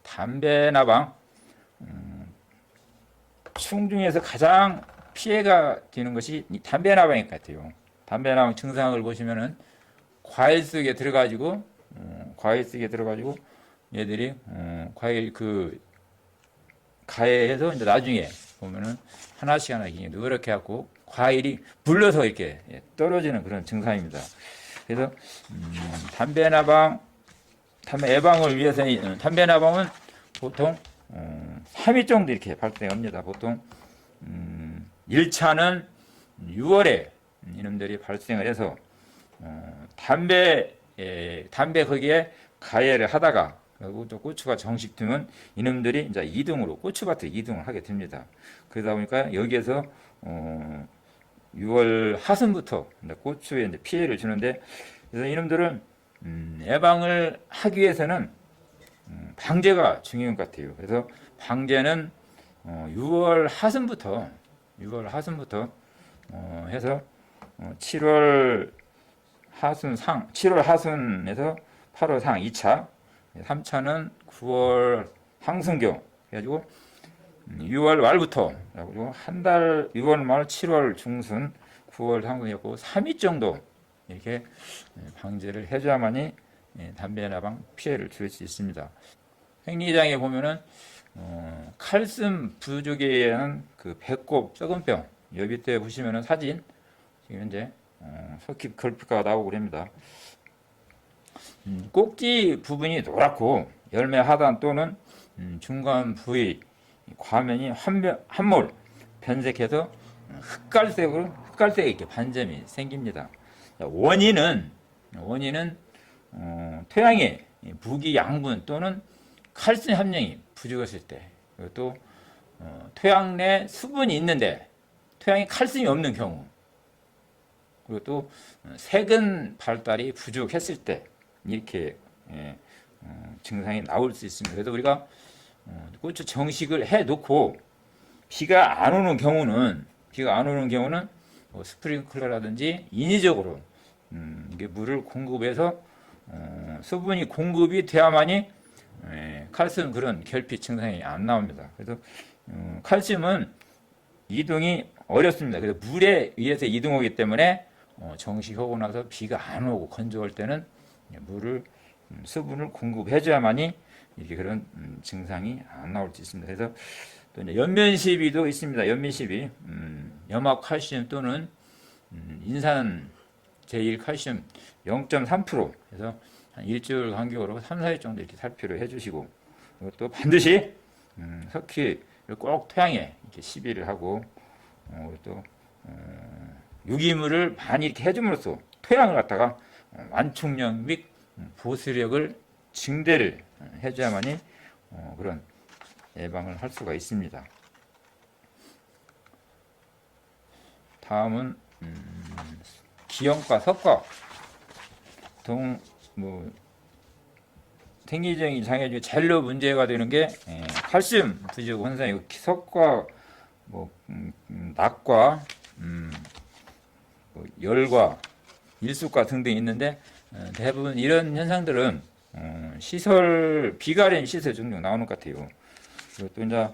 Speaker 4: 담배나방 충 중에서 가장 피해가 되는 것이 담배나방일 것 같아요. 담배나방 증상을 보시면은 과일 속에 들어가지고 얘들이 과일 그 가해해서 이제 나중에 보면은 하나씩 누렇게 갖고 과일이 불러서 이렇게 떨어지는 그런 증상입니다. 그래서 담배 예방을 위해서 담배나방은 보통 3일 정도 이렇게 발생합니다. 보통 1차는 6월에 이놈들이 발생을 해서 담배 거기에 가해를 하다가 그리고 또 고추가 정식되면 이놈들이 이제 고추밭에 이동을 하게 됩니다. 그러다 보니까 여기에서 6월 하순부터 고추에 이제 피해를 주는데 그래서 이놈들은 예방을 하기 위해서는 방제가 중요한 것 같아요. 그래서 방제는 6월 하순부터 해서 7월 하순에서 8월 상 2차, 3차는 9월 상순경 해가지고 6월 말부터 그리고 한 달 6월 말 7월 중순 9월 상순이었고 3일 정도 이렇게 방제를 해줘야만이 담배 나방 피해를 줄 수 있습니다. 생리장에 보면은 칼슘 부족에 의한 그 배꼽 썩은병 여기 때 보시면은 사진 지금 현재 석힙 그래프가 나오고 그럽니다. 꼭지 부분이 노랗고 열매 하단 또는 중간 부위 과면이 한몰 변색해서 흑갈색에 이렇게 반점이 생깁니다. 원인은 토양에 무기 양분 또는 칼슘 함량이 부족했을 때, 그리고 또 토양 내 수분이 있는데 토양에 칼슘이 없는 경우, 그리고 또 세근 발달이 부족했을 때 이렇게 증상이 나올 수 있습니다. 그래서 우리가 고추 정식을 해 놓고 비가 안 오는 경우는 스프링클러라든지 인위적으로 이게 물을 공급해서 수분이 공급이 돼야만이 칼슘 그런 결핍 증상이 안 나옵니다. 그래서 칼슘은 이동이 어렵습니다. 그래서 물에 의해서 이동하기 때문에 정식하고 나서 비가 안 오고 건조할 때는 물을 수분을 공급해줘야만이 이렇게 그런 증상이 안 나올 수 있습니다. 그래서 또 이제 연면시비도 있습니다. 연면시비, 염화칼슘 또는 인산 제1칼슘 0.3% 해서 한 일주일 간격으로 3, 4일 정도 이렇게 살피를 해주시고, 그리고 또 반드시 석희를 꼭 토양에 이렇게 시비를 하고, 그리고 또 유기물을 많이 이렇게 해줌으로써 토양을 갖다가 완충력 및 보수력을 증대를 해줘야만이 그런 예방을 할 수가 있습니다. 다음은 기형과 석과 생리적인 장애 중에 제일로 문제가 되는 게 칼슘 부족 현상이고, 석과 낙과 열과 일숙과 등등 있는데, 대부분 이런 현상들은 비가림 시설 종종 나오는 것 같아요. 그리고 또 이제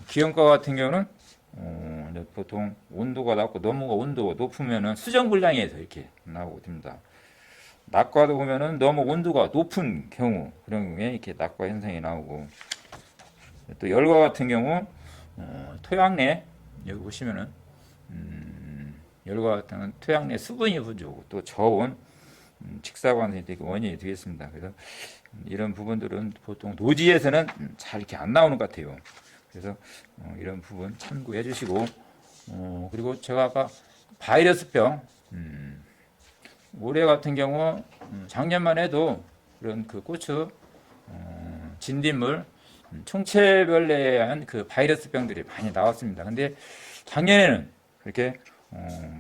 Speaker 4: 기형과 같은 경우는 이제 보통 온도가 낮고 너무 온도가 높으면은 수정 불량에서 이렇게 나오고 됩니다. 낙과도 보면은 너무 온도가 높은 경우, 그런 경우에 이렇게 낙과 현상이 나오고, 또 열과 같은 경우 토양 내 여기 보시면은 열과 같은 경우는 토양 내 수분이 부족하고 또 저온 직사광선이 되게 원인이 되겠습니다. 그래서 이런 부분들은 보통 노지에서는 잘 이렇게 안 나오는 것 같아요. 그래서 이런 부분 참고해 주시고, 그리고 제가 아까 바이러스병 올해 같은 경우 작년만 해도 그런 그 고추 진딧물 총체벌레에 의한 그 바이러스병들이 많이 나왔습니다. 근데 작년에는 그렇게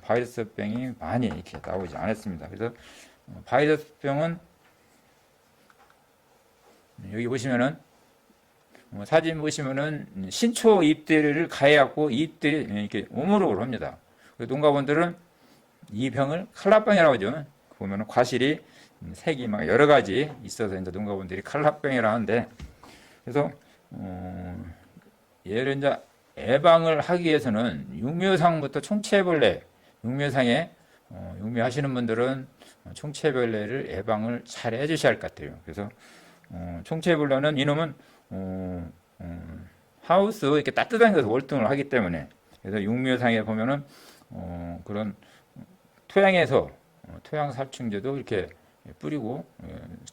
Speaker 4: 바이러스병이 많이 이렇게 나오지 않았습니다. 그래서 바이러스병은 여기 보시면은 사진 보시면은 신초 잎들을 가해갖고 잎들이 이렇게 오물오물 합니다. 농가분들은 이 병을 칼라병이라고 하죠. 보면은 과실이 색이 막 여러 가지 있어서 이제 농가분들이 칼라병이라 하는데, 그래서 얘를 이제 예방을 하기 위해서는 육묘상부터 총체벌레, 육묘상에 육묘하시는 분들은 총체벌레를 예방을 잘 해주셔야 할 것 같아요. 그래서 총체벌레는 이놈은 하우스 이렇게 따뜻한 곳에서 월등을 하기 때문에, 그래서 육묘상에 보면은 그런 토양에서 토양살충제도 이렇게 뿌리고,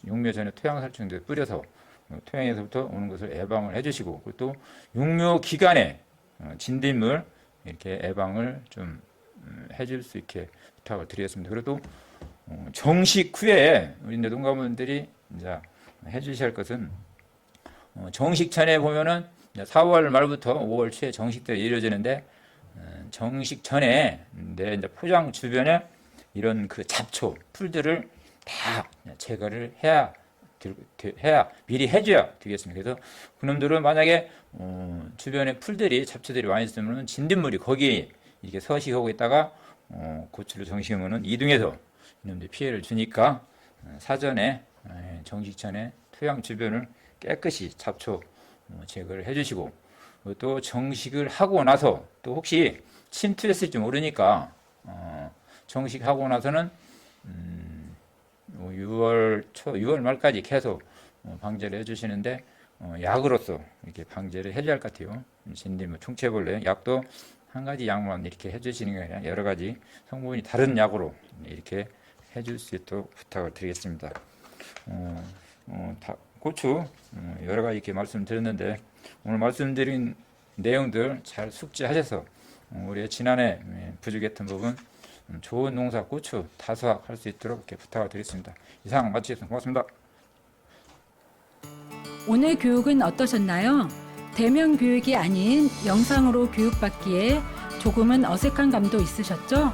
Speaker 4: 육묘 전에 토양살충제 뿌려서 토양에서부터 오는 것을 예방을 해주시고, 그리고 또 육묘 기간에 진딧물 이렇게 예방을 좀 해줄 수 있게 부탁을 드리겠습니다. 그리고 또 정식 후에 우리 농가분들이 이제 해주셔야 할 것은, 정식 전에 보면은 4월 말부터 5월 초에 정식들이 이루어지는데, 정식 전에 내 이제 포장 주변에 이런 그 잡초, 풀들을 다 제거를 해야 미리 해줘야 되겠습니다. 그래서 그놈들은 만약에 주변에 풀들이 잡초들이 많이 있으면 진딧물이 거기에 이렇게 서식하고 있다가 고추를 정식하면은 이동해서 이놈들 피해를 주니까 사전에 정식 전에 토양 주변을 깨끗이 잡초 제거를 해주시고, 또 정식을 하고 나서 또 혹시 침투했을지 모르니까 정식하고 나서는 6월 말까지 계속 방제를 해주시는데 약으로서 이렇게 방제를 해줘야 할 것 같아요. 진딧물, 총체벌레 약도 한 가지 약만 이렇게 해주시는 게 아니라 여러 가지 성분이 다른 약으로 이렇게 해줄 수 있도록 부탁을 드리겠습니다. 고추 여러 가지 이렇게 말씀드렸는데 오늘 말씀드린 내용들 잘 숙지하셔서 우리 지난해 부족했던 부분 좋은 농사 고추 다수확할 수 있도록 이렇게 부탁을 드리겠습니다. 이상 마치겠습니다. 고맙습니다.
Speaker 1: 오늘 교육은 어떠셨나요? 대면 교육이 아닌 영상으로 교육받기에 조금은 어색한 감도 있으셨죠?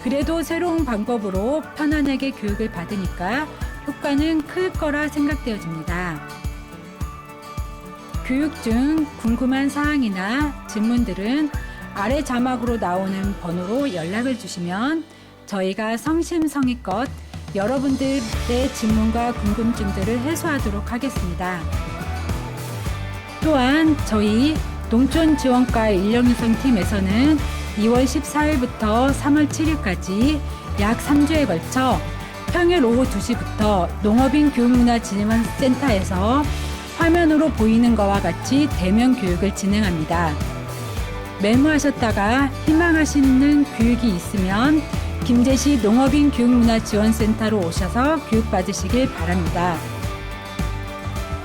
Speaker 1: 그래도 새로운 방법으로 편안하게 교육을 받으니까 효과는 클 거라 생각되어집니다. 교육 중 궁금한 사항이나 질문들은 아래 자막으로 나오는 번호로 연락을 주시면 저희가 성심성의껏 여러분들의 질문과 궁금증들을 해소하도록 하겠습니다. 또한 저희 농촌지원과 인력유성팀에서는 2월 14일부터 3월 7일까지 약 3주에 걸쳐 평일 오후 2시부터 농업인 교육문화지원센터에서 화면으로 보이는 것과 같이 대면 교육을 진행합니다. 메모하셨다가 희망하시는 교육이 있으면 김제시 농업인 교육문화지원센터로 오셔서 교육받으시길 바랍니다.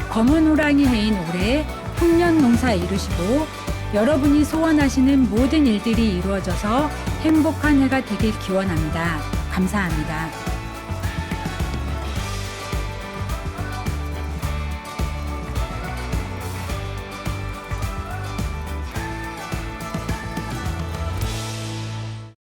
Speaker 1: 검은 호랑이 해인 올해 풍년농사 이루시고 여러분이 소원하시는 모든 일들이 이루어져서 행복한 해가 되길 기원합니다. 감사합니다.